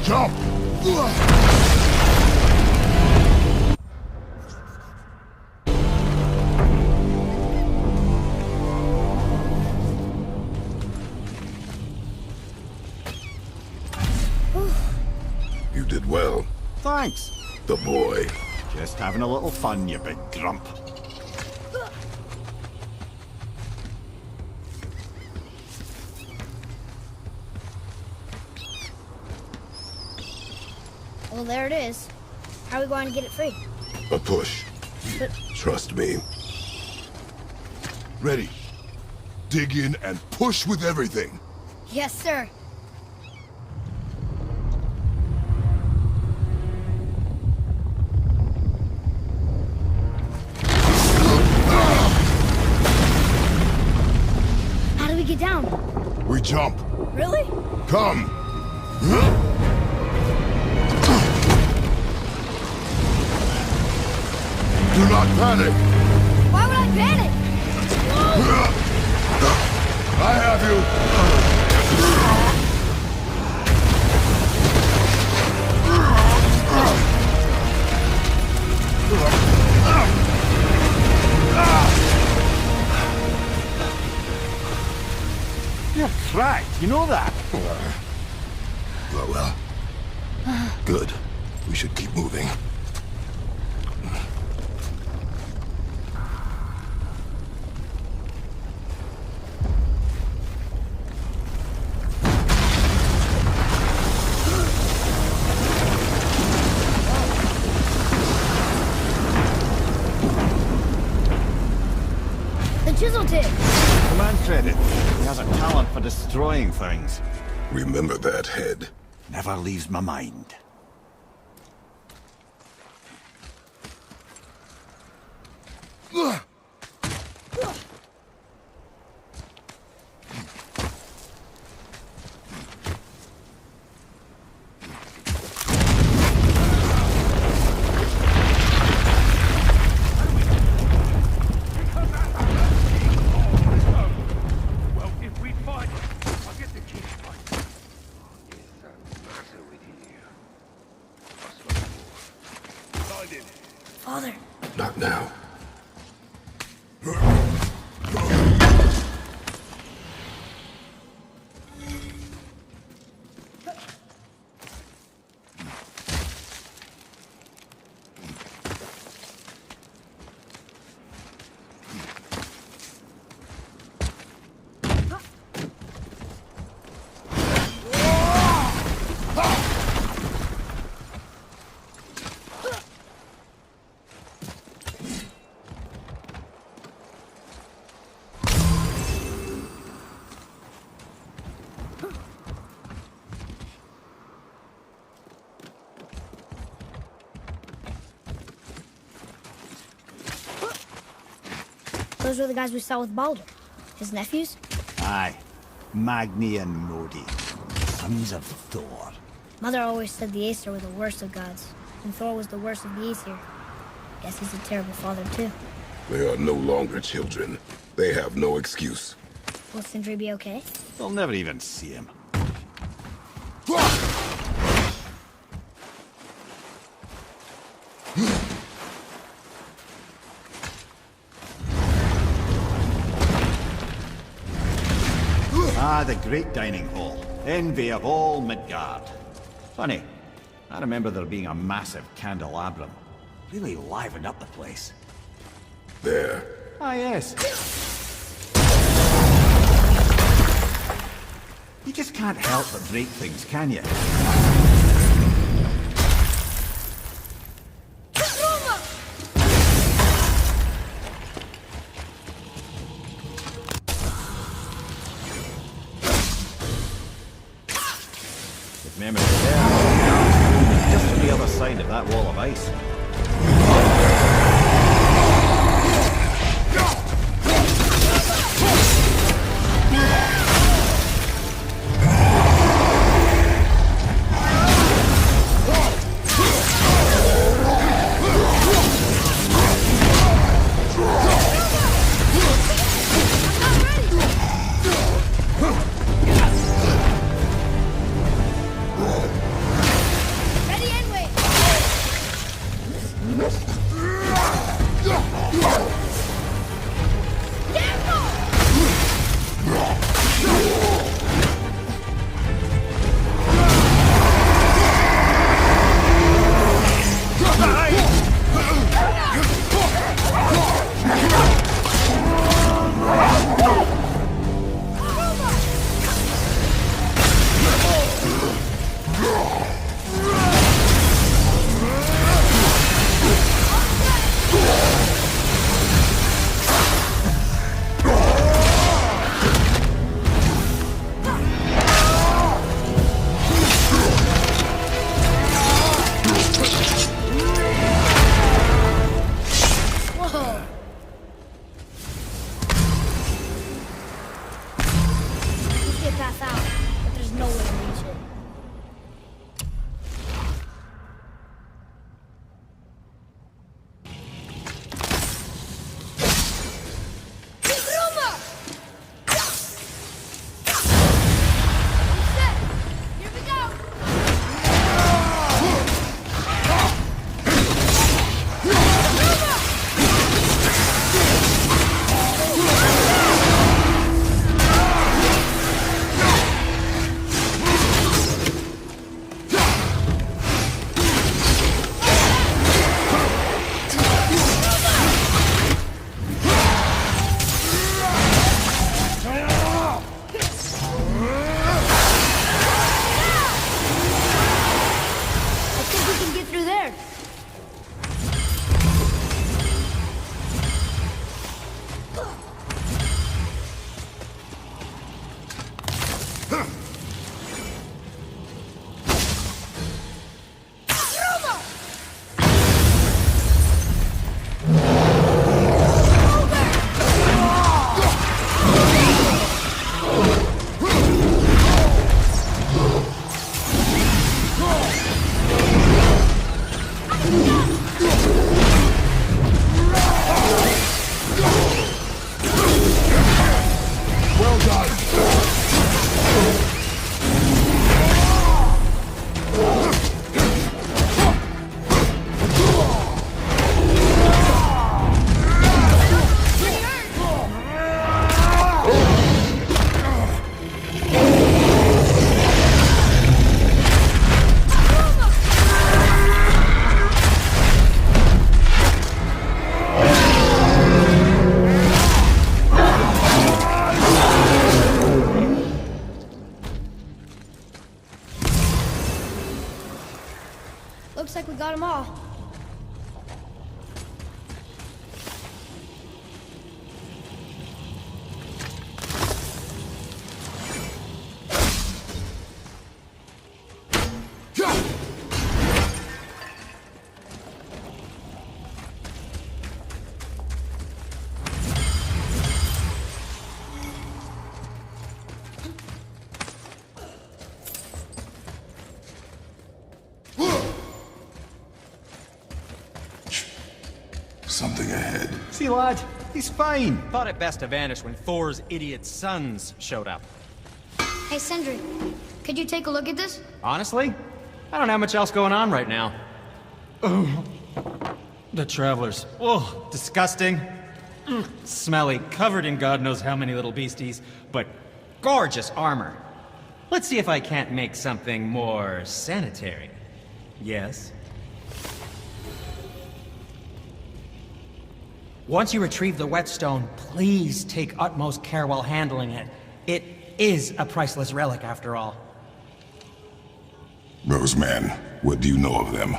Jump! You did well, Thanks. the boy. Just having a little fun, you big grump. Well, there it is. How are we going to get it free? A push. But Trust me. Ready. Dig in and push with everything. yes, sir. How do we get down? We jump. Really? Come. Do not panic. Why would I panic? I have you. You're cracked, you know that? Well. Good. We should keep moving. The chisel tip. Command credit. He has a talent for destroying things. Remember that head. Never leaves my mind. Well, if we find it, I'll get the key. Father. Not now. Those were the guys we saw with Baldur. His nephews? Aye. Magni and Modi. Sons of Thor. Mother always said the Aesir were the worst of gods, and Thor was the worst of the Aesir. Guess he's a terrible father, too. They are no longer children. They have no excuse. Will Sindri be okay? They'll never even see him. Ah, the great dining hall. Envy of all Midgard. Funny, I remember there being a massive candelabrum. Really livened up the place. There. Ah, yes. You just can't help but break things, can you? If memory serves, just to the other side of that wall of ice. Looks like we got them all. Something ahead. See, lad, he's fine. Thought it best to vanish when Thor's idiot sons showed up. Hey, Sindri, could you take a look at this? Honestly, I don't have much else going on right now. Oh, the travelers. Oh, disgusting. Smelly, covered in God knows how many little beasties, but gorgeous armor. Let's see if I can't make something more sanitary. Yes? Once you retrieve the whetstone, please take utmost care while handling it. It is a priceless relic, after all. Those men, what do you know of them?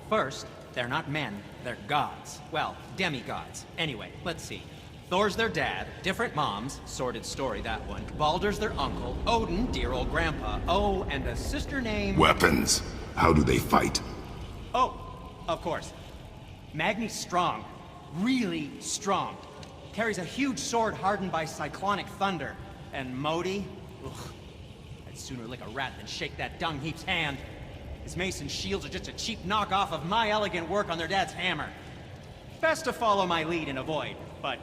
First, they're not men, they're gods. Well, demigods. Anyway, let's see. Thor's their dad, different moms, sordid story that one. Baldur's their uncle, Odin, dear old grandpa. Oh, and a sister named... Weapons. How do they fight? Oh, of course. Magni's strong. Really strong. Carries a huge sword hardened by cyclonic thunder. And Modi? Ugh. I'd sooner lick a rat than shake that dung heap's hand. His mason shields are just a cheap knockoff of my elegant work on their dad's hammer. Best to follow my lead and avoid, but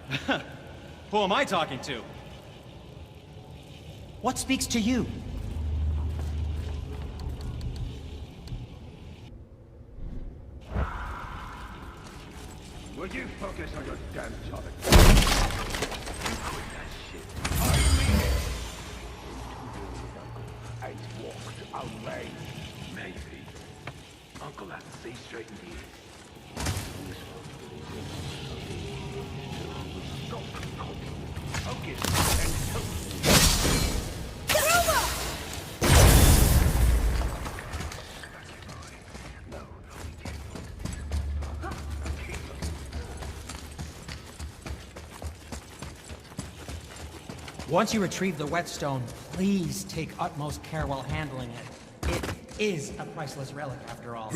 who am I talking to? What speaks to you? Will you focus on your damn job? You quit that shit. I mean it. Ain't walked away. Maybe. Uncle has to see straight in here. Stop. Focus and help. Once you retrieve the whetstone, please take utmost care while handling it. It is a priceless relic, after all.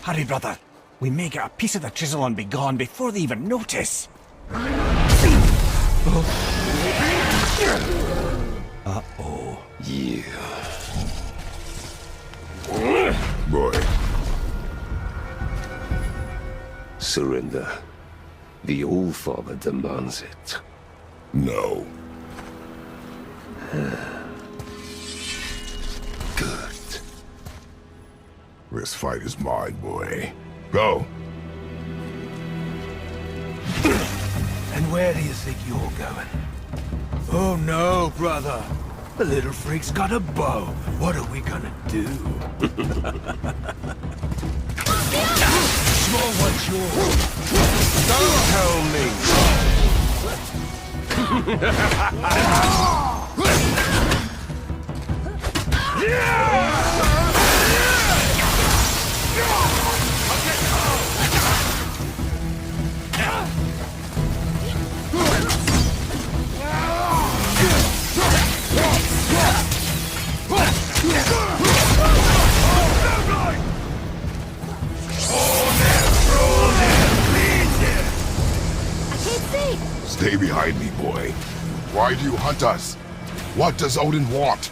Hurry, brother. We may get a piece of the chisel and be gone before they even notice. Uh-oh. Yeah. Boy. Surrender. The All-Father demands it. No. Good. This fight is mine, boy. Go. And where do you think you're going? Oh no, brother. The little freak's got a bow. What are we gonna do? Small one's yours. Don't tell me. Stay behind me, boy. Why do you hunt us? What does Odin want?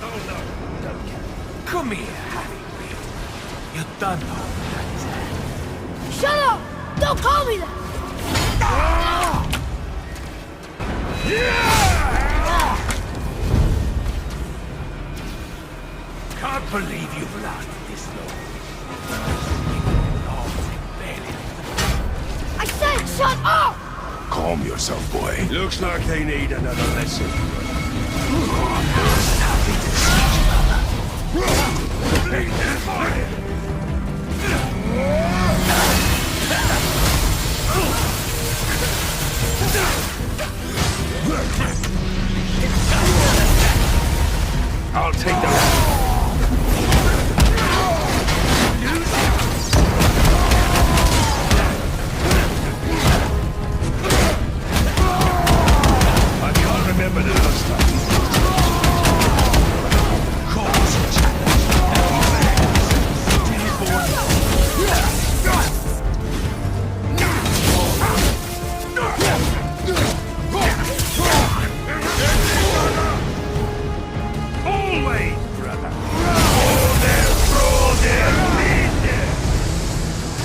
Oh no, don't care. Come here, Harry. You done know that. Shut up! Don't call me that! Can't believe you've lasted this long. Shut up! Calm yourself, boy. Looks like they need another lesson. I'll take that. I can't remember the last time. Cause a always, brother.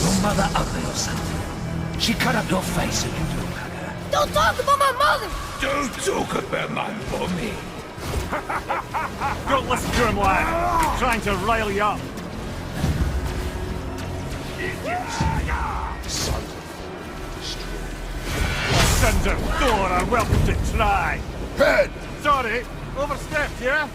Your mother ugly or something? She cut up your face and you look at her. Don't talk about my mother! Don't talk about my mommy. Don't listen to him, lad. He's trying to rile you up. Sons of Thor are welcome to try. Head! Sorry, overstepped, yeah?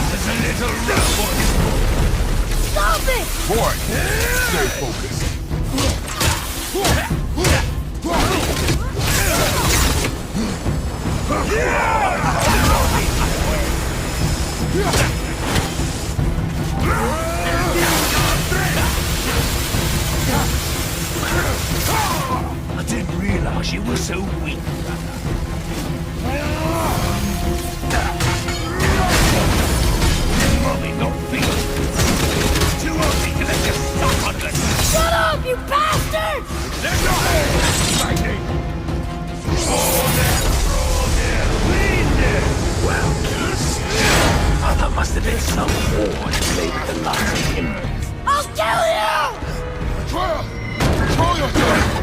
There's a little rough one. Stop it! Boy! Stay focused. I didn't realize you were so weak, Mommy got feet. Too ugly to let you stop on it. Shut up, you bastard! Let go! Lightning! Lean there! Well, kids. Mother must have been some whore that played the likes of him. I'll kill you! Atreus! Control yourself!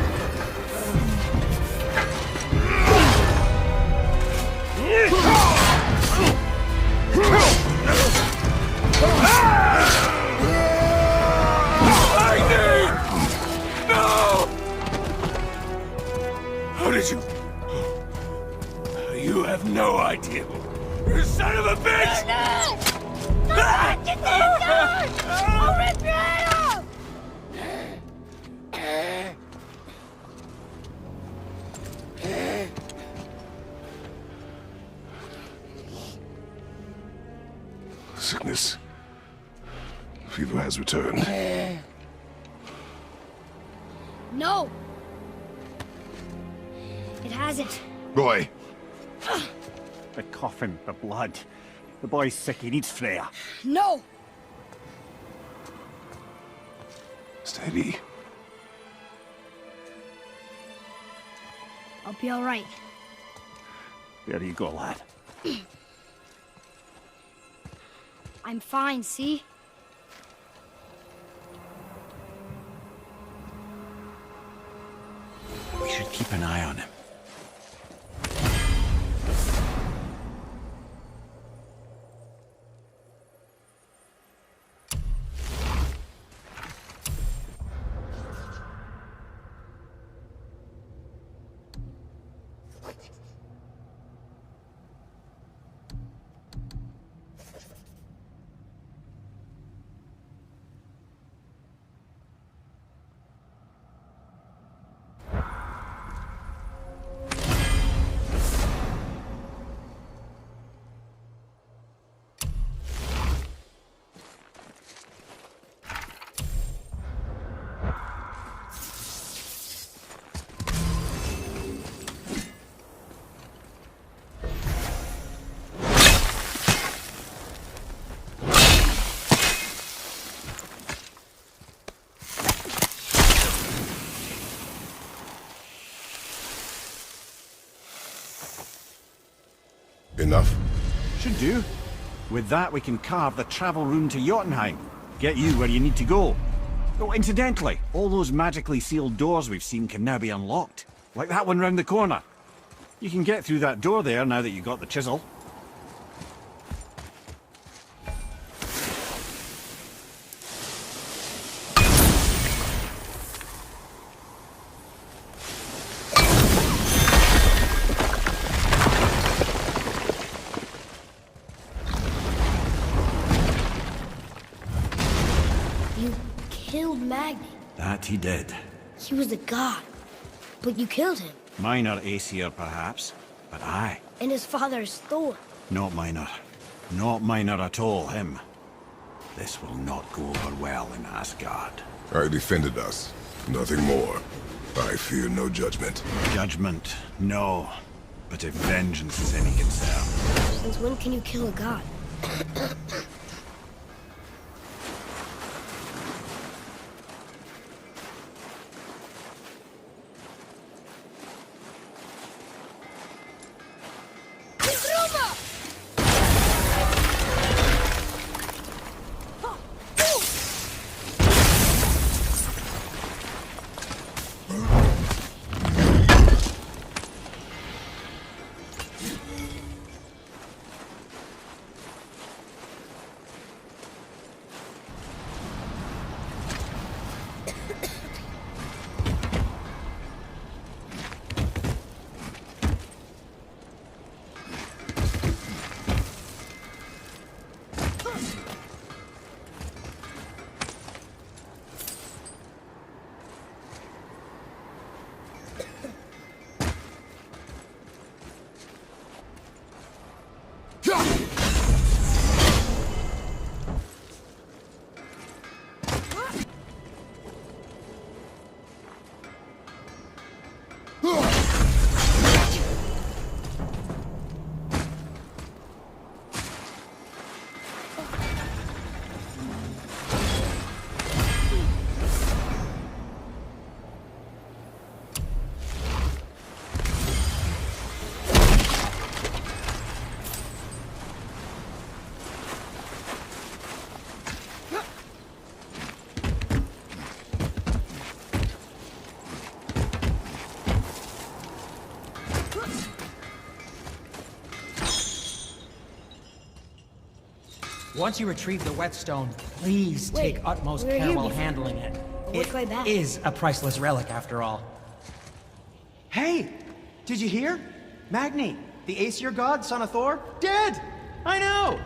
Lightning! No! How did you... You have no idea. You son of a bitch! No! Get these guys! I'll rip your head off! Sickness. Fever has returned. No! It hasn't. Boy, The coffin, the blood. The boy's sick, he needs Freya. No! steady. I'll be alright. There you go, lad. I'm fine, see? We should keep an eye on him. Enough? Should do. With that, we can carve the travel room to Jotunheim. Get you where you need to go. Oh, incidentally, all those magically sealed doors we've seen can now be unlocked. Like that one round the corner. You can get through that door there now that you've got the chisel. You killed Magni. That he did. He was a god. But you killed him. Minor Aesir, perhaps, but I. And his father is Thor. Not minor. Not minor at all, him. This will not go over well in Asgard. I defended us. Nothing more. I fear no judgment. Judgment, no. But if vengeance is any concern. Since when can you kill a god? Once you retrieve the whetstone, please Wait, take utmost we were care here while before. handling it. Which way back? It is a priceless relic, after all. Hey! Did you hear? Magni, the Aesir god, son of Thor, dead! I know!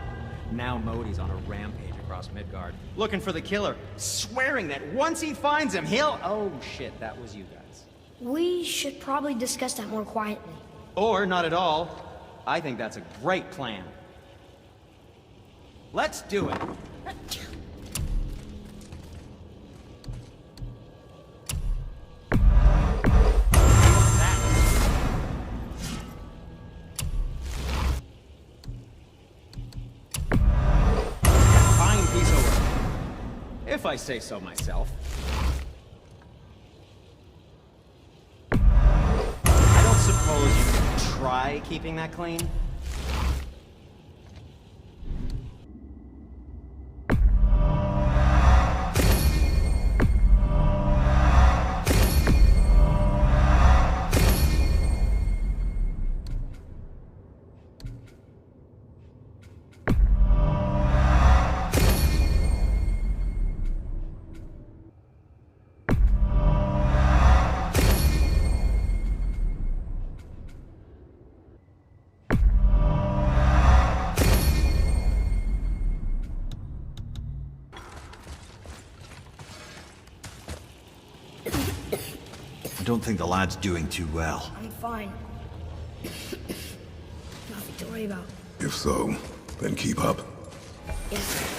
Now Modi's on a rampage across Midgard, looking for the killer, swearing that once he finds him, he'll... Oh shit, that was you guys. We should probably discuss that more quietly. Or not at all. I think that's a great plan. Let's do it. Fine piece of work, if I say so myself. I don't suppose you could try keeping that clean? I don't think the lad's doing too well. I'm fine. Nothing to worry about. If so, then keep up. Yes.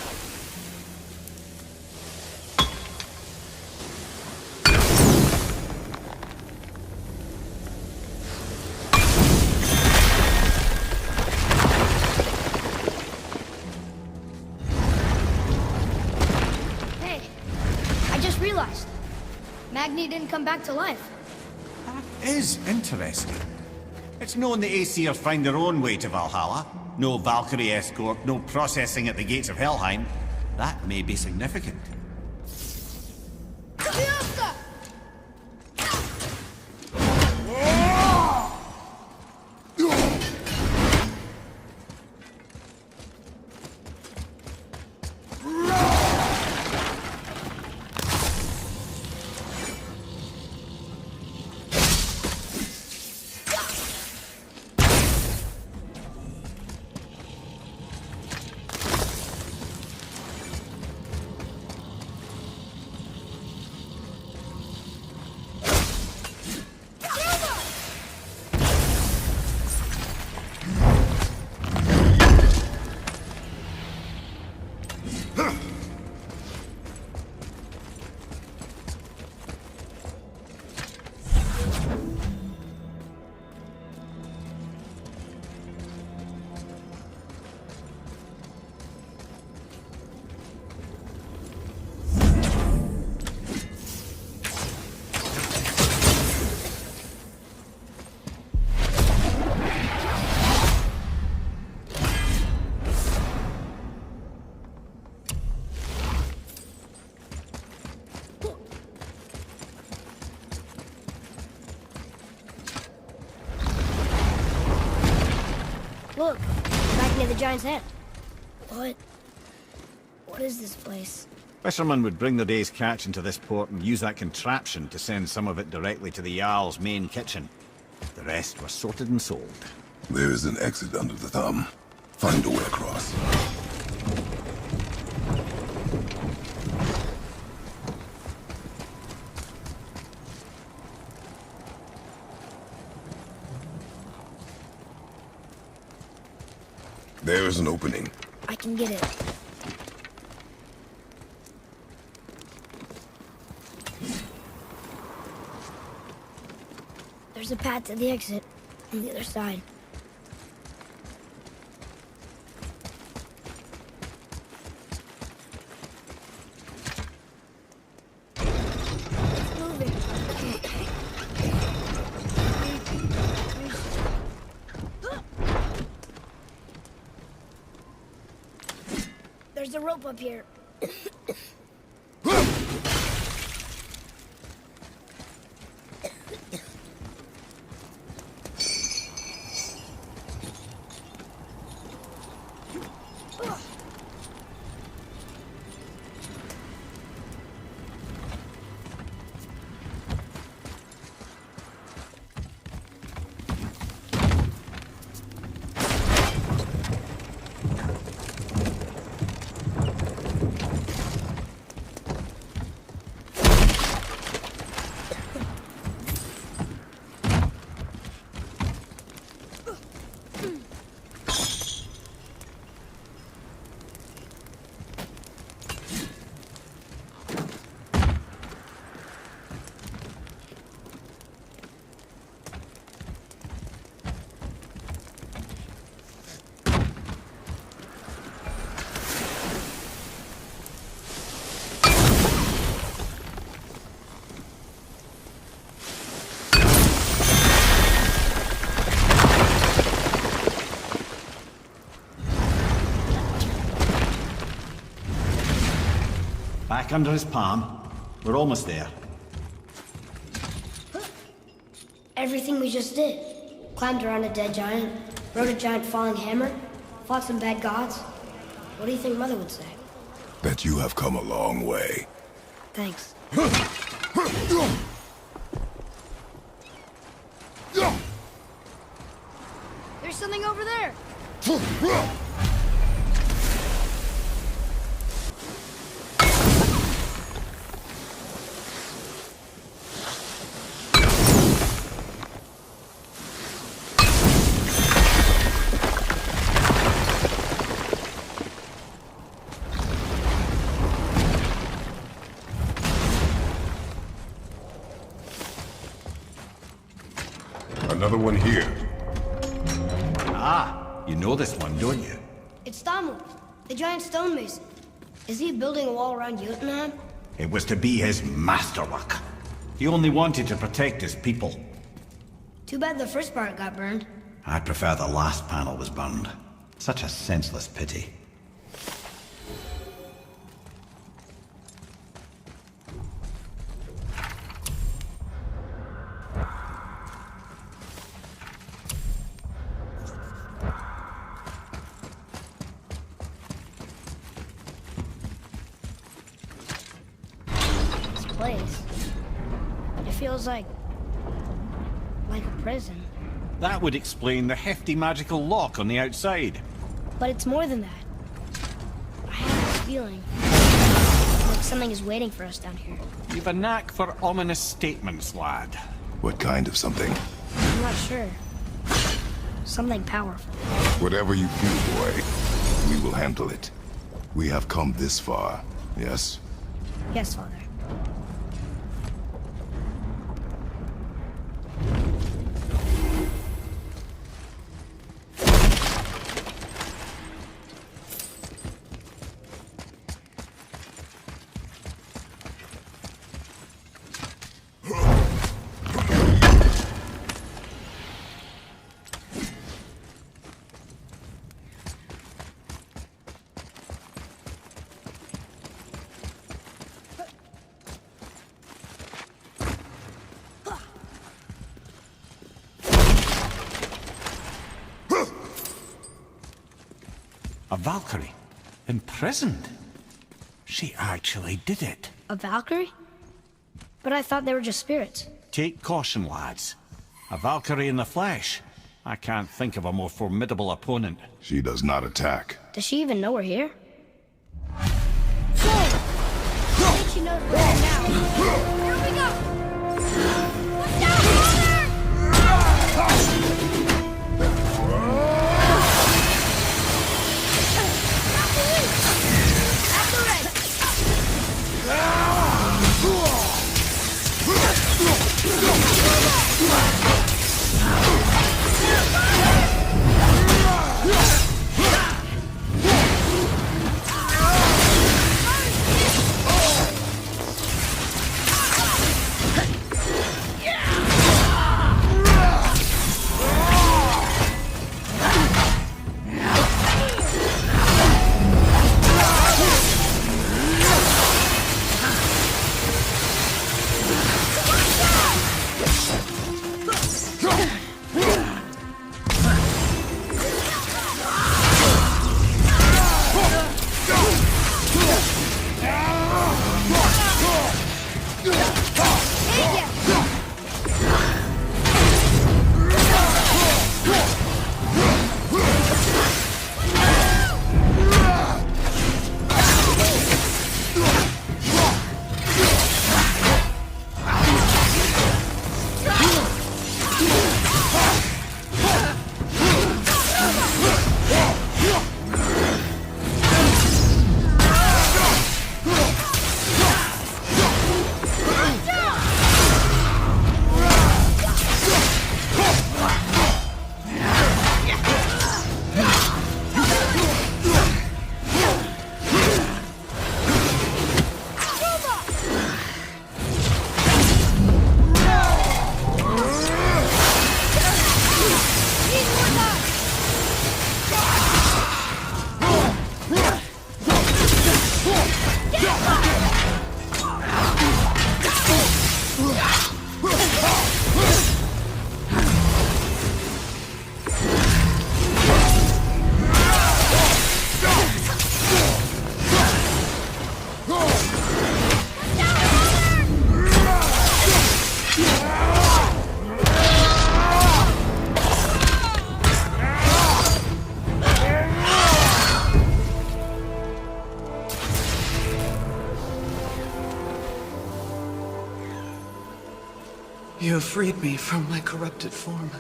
Hey, I just realized. Magni didn't come back to life. That is interesting. It's known the Aesir find their own way to Valhalla. No Valkyrie escort, no processing at the gates of Helheim. That may be significant. Look, back near the giant's head. What is this place? Fishermen would bring their day's catch into this port and use that contraption to send some of it directly to the Jarl's main kitchen. The rest were sorted and sold. There is an exit under the thumb. Find a way across. There is an opening. I can get it. There's a path to the exit on the other side. It's moving. There's a rope up here. Back under his palm. We're almost there. Everything we just did. Climbed around a dead giant, rode a giant falling hammer, fought some bad gods. What do you think Mother would say? That you have come a long way. Thanks. There's something over there! Another one here. Ah, you know this one, don't you? It's Thamu, the giant stonemason. Is he building a wall around Jotunheim? It was to be his masterwork. He only wanted to protect his people. Too bad the first part got burned. I'd prefer the last panel was burned. Such a senseless pity. Place. It feels like a prison. That would explain the hefty magical lock on the outside. But it's more than that. I have this feeling like something is waiting for us down here. You've a knack for ominous statements, lad. What kind of something? I'm not sure. Something powerful. Whatever you feel, boy, we will handle it. We have come this far, yes? Yes, Father. A Valkyrie? Imprisoned? She actually did it. A Valkyrie? But I thought they were just spirits. Take caution, lads. A Valkyrie in the flesh. I can't think of a more formidable opponent. She does not attack. Does she even know we're here? I think she knows we're here now. Here we go! Watch out, You have freed me from my corrupted form.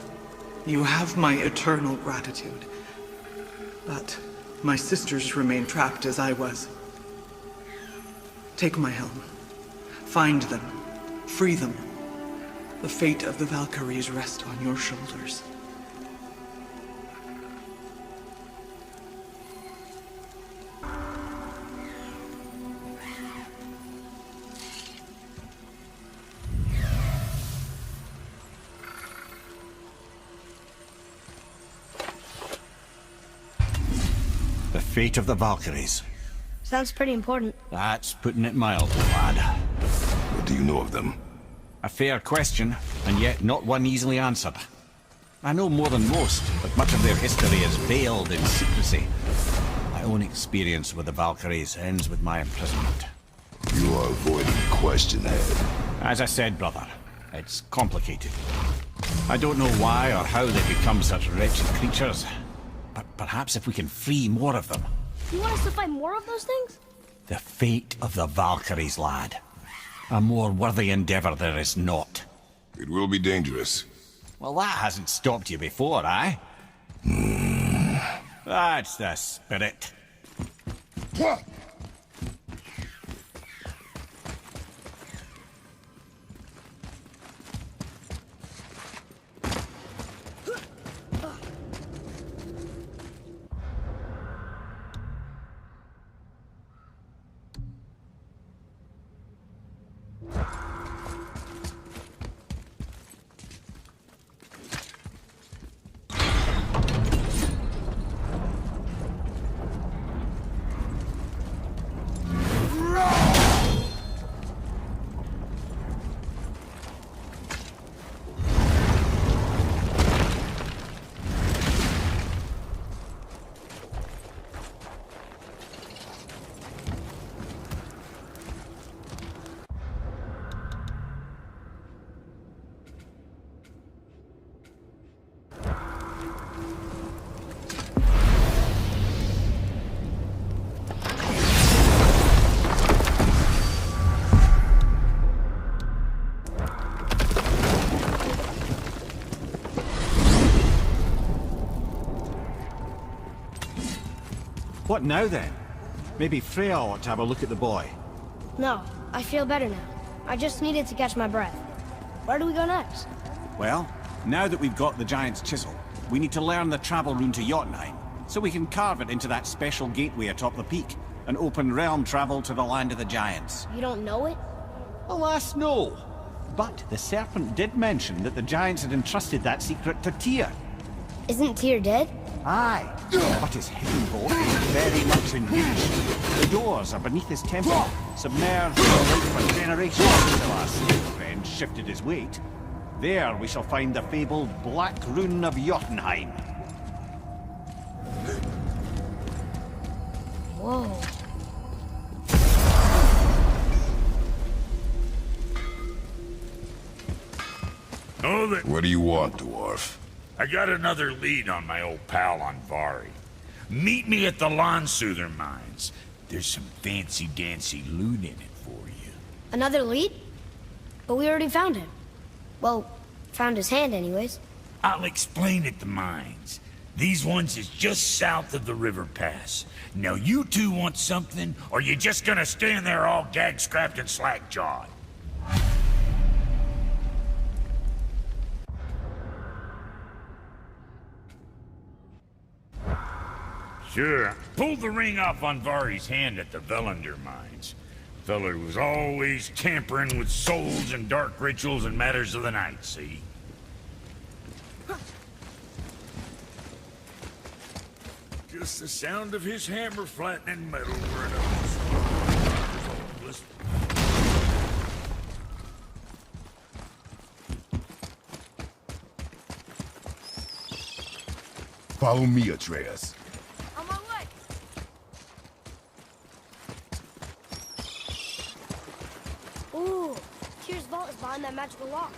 You have my eternal gratitude. But my sisters remain trapped as I was. Take my helm. Find them. Free them. The fate of the Valkyries rests on your shoulders. The fate of the Valkyries. Sounds pretty important. That's putting it mildly, lad. What do you know of them? A fair question, and yet not one easily answered. I know more than most, but much of their history is veiled in secrecy. My own experience with the Valkyries ends with my imprisonment. You are avoiding the question, Head. As I said, brother, it's complicated. I don't know why or how they become such wretched creatures, but perhaps if we can free more of them. You want us to fight more of those things? The fate of the Valkyries, lad. A more worthy endeavor there is not. It will be dangerous. Well, that hasn't stopped you before, eh? That's the spirit. What now then? Maybe Freya ought to have a look at the boy. No, I feel better now. I just needed to catch my breath. Where do we go next? Well, now that we've got the giant's chisel, we need to learn the travel rune to Jotunheim, so we can carve it into that special gateway atop the peak, and open realm travel to the land of the giants. You don't know it? Alas, no. But the serpent did mention that the giants had entrusted that secret to Tyr. Isn't Tyr dead? Aye, but his hidden vault is very much in reach. The doors are beneath his temple, submerged in the lake for generations until our snake friend shifted his weight. There we shall find the fabled Black Rune of Jotunheim. Whoa. Oh, that... What do you want, dwarf? I got another lead on my old pal Anvari. Meet me at the Lawnsoother mines. There's some fancy-dancy loot in it for you. Another lead? But we already found him. Well, found his hand anyways. I'll explain at the mines. These ones is just south of the river pass. Now you two want something, or you just gonna stand there all gag-scrapped and slack-jawed? Sure, pulled the ring off Anvari's hand at the Velander mines. Feller was always tampering with souls and dark rituals and matters of the night, see? Just the sound of his hammer flattening metal were enough. Listen. Follow me, Atreus. On my way. Ooh, Tyr's vault is behind that magical lock.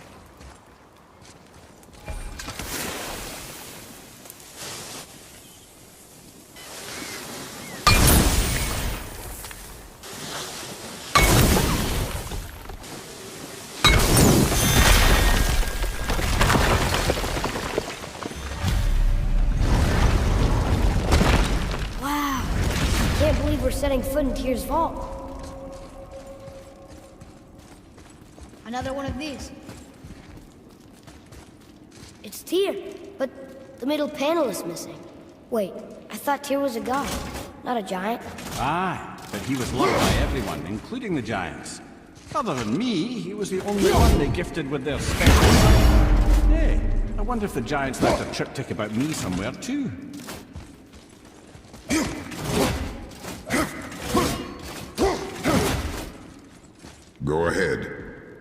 We're setting foot in Tyr's vault. Another one of these. It's Tyr, but the middle panel is missing. Wait, I thought Tyr was a god, not a giant. Aye, but he was loved by everyone, including the giants. Other than me, he was the only one they gifted with their special sign. Hey, I wonder if the giants left a triptych about me somewhere too. Go ahead.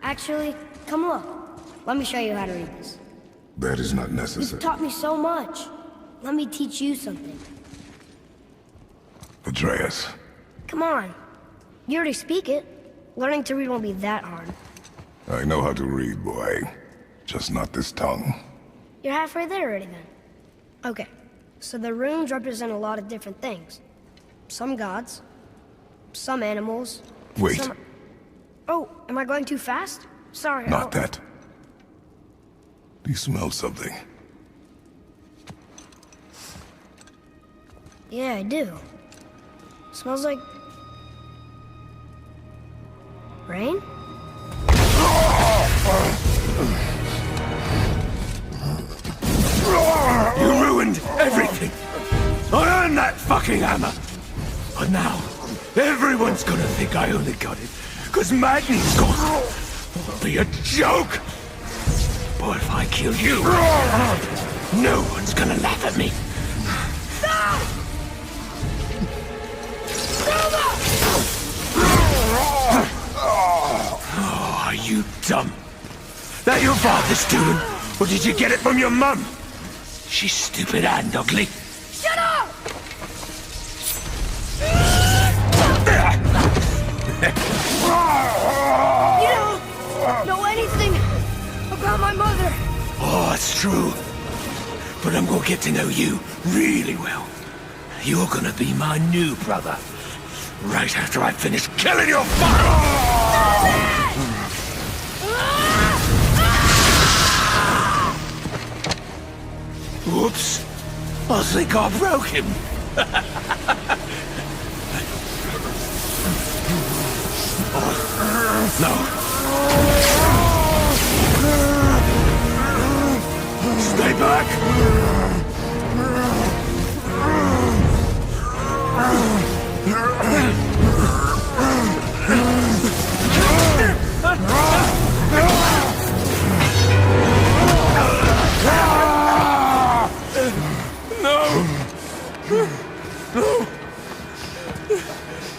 Actually, come look. Let me show you how to read this. That is not You've necessary. taught me so much. Let me teach you something. Atreus. Come on. You already speak it. Learning to read won't be that hard. I know how to read, boy. Just not this tongue. You're halfway there already then. Okay, so the runes represent a lot of different things. Some gods, some animals. Wait. Some... Oh, am I going too fast? Sorry. Not that. Do you smell something? Yeah, I do. Smells like... rain? You ruined everything! I earned that fucking hammer! But now, everyone's gonna think I only got it because Magni's gone! It'll be a joke! But if I kill you, no one's gonna laugh at me! Oh, are you dumb? That your father's doing? Or did you get it from your mum? She's stupid and ugly. Shut up! You don't know anything about my mother. Oh, it's true. But I'm gonna get to know you really well. You're gonna be my new brother. Right after I finish killing your father! Whoops. I think I broke him. No. Stay back! No! No!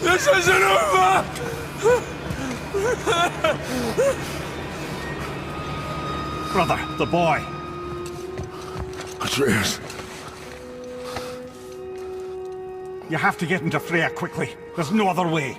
This isn't over! Brother, the boy. Atreus. You have to get into Freya quickly. There's no other way.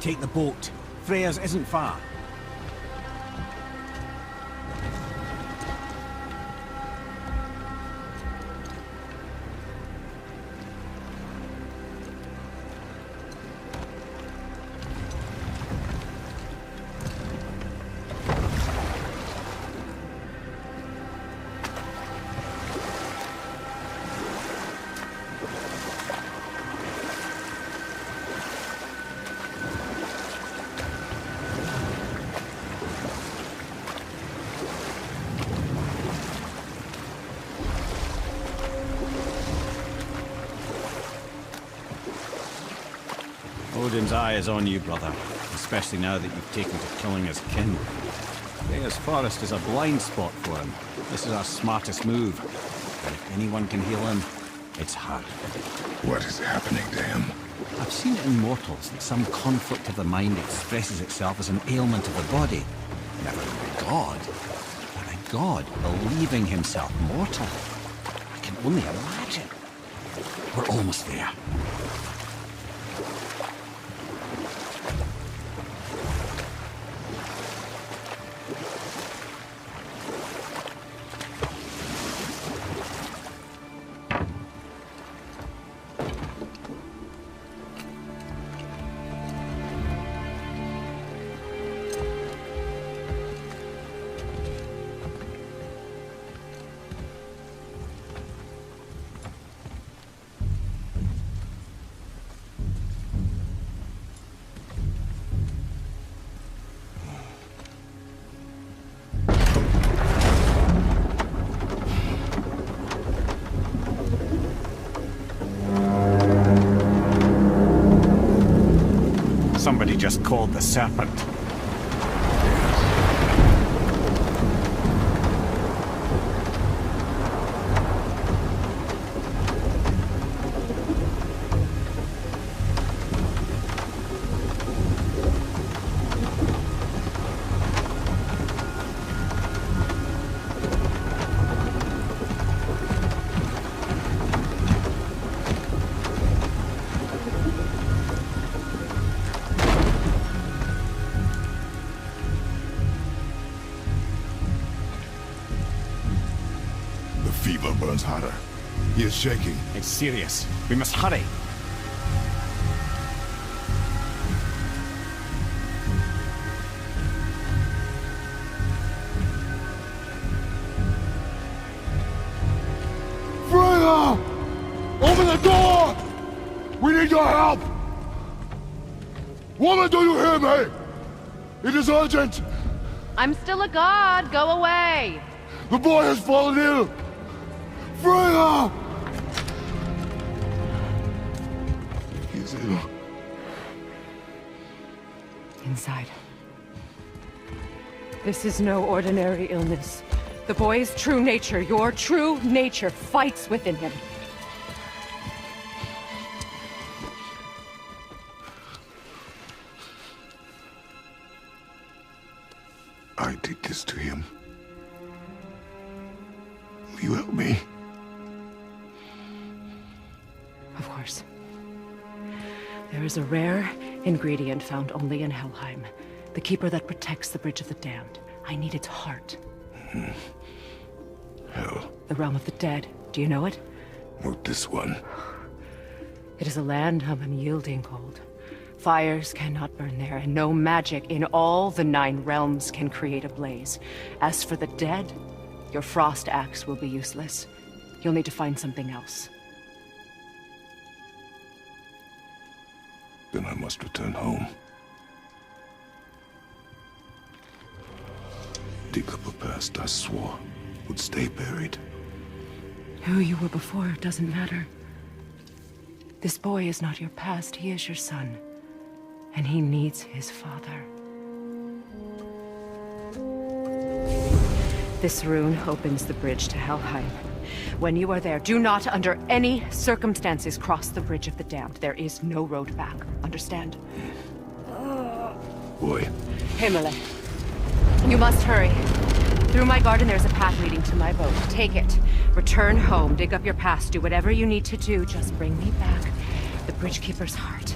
Take the boat. Freya's isn't far. Odin's eye is on you, brother. Especially now that you've taken to killing his kin. Freya's forest is a blind spot for him. This is our smartest move. But if anyone can heal him, it's her. What is happening to him? I've seen it in mortals that some conflict of the mind expresses itself as an ailment of the body. Never in a god. But a god believing himself mortal. I can only imagine. We're almost there. Somebody just called the serpent. Fever burns hotter. He is shaking. It's serious. We must hurry. Freya! Open the door! We need your help! Woman, do you hear me? It is urgent! I'm still a god. Go away. The boy has fallen ill! Freya! He is ill. Inside. This is no ordinary illness. The boy's true nature, your true nature, fights within him. I did this to him. Will you help me? Of course. There is a rare Ingredient found only in Helheim. The keeper that protects the Bridge of the Damned. I need its heart. Hell. The realm of the dead. Do you know it? Not this one. It is a land of unyielding cold. Fires cannot burn there, and no magic in all the 9 realms can create a blaze. As for the dead, your frost axe will be useless. You'll need to find something else. Then I must return home. Dig up a past I swore would stay buried. Who you were before doesn't matter. This boy is not your past, he is your son. And he needs his father. This rune opens the bridge to Helheim. When you are there, do not under any circumstances cross the Bridge of the Damned. There is no road back. Understand? Boy. Himmele. You must hurry. Through my garden there's a path leading to my boat. Take it. Return home, dig up your past, do whatever you need to do. Just bring me back the Bridgekeeper's heart,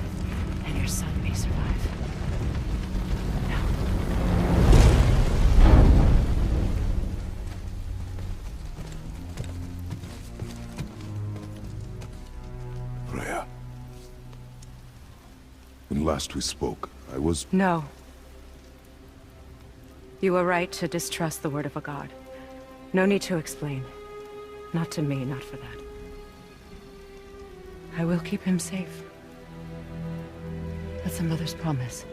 and your son may survive. Now. Freya. When last we spoke, I was... No. You were right to distrust the word of a god. No need to explain. Not to me, not for that. I will keep him safe. That's a mother's promise.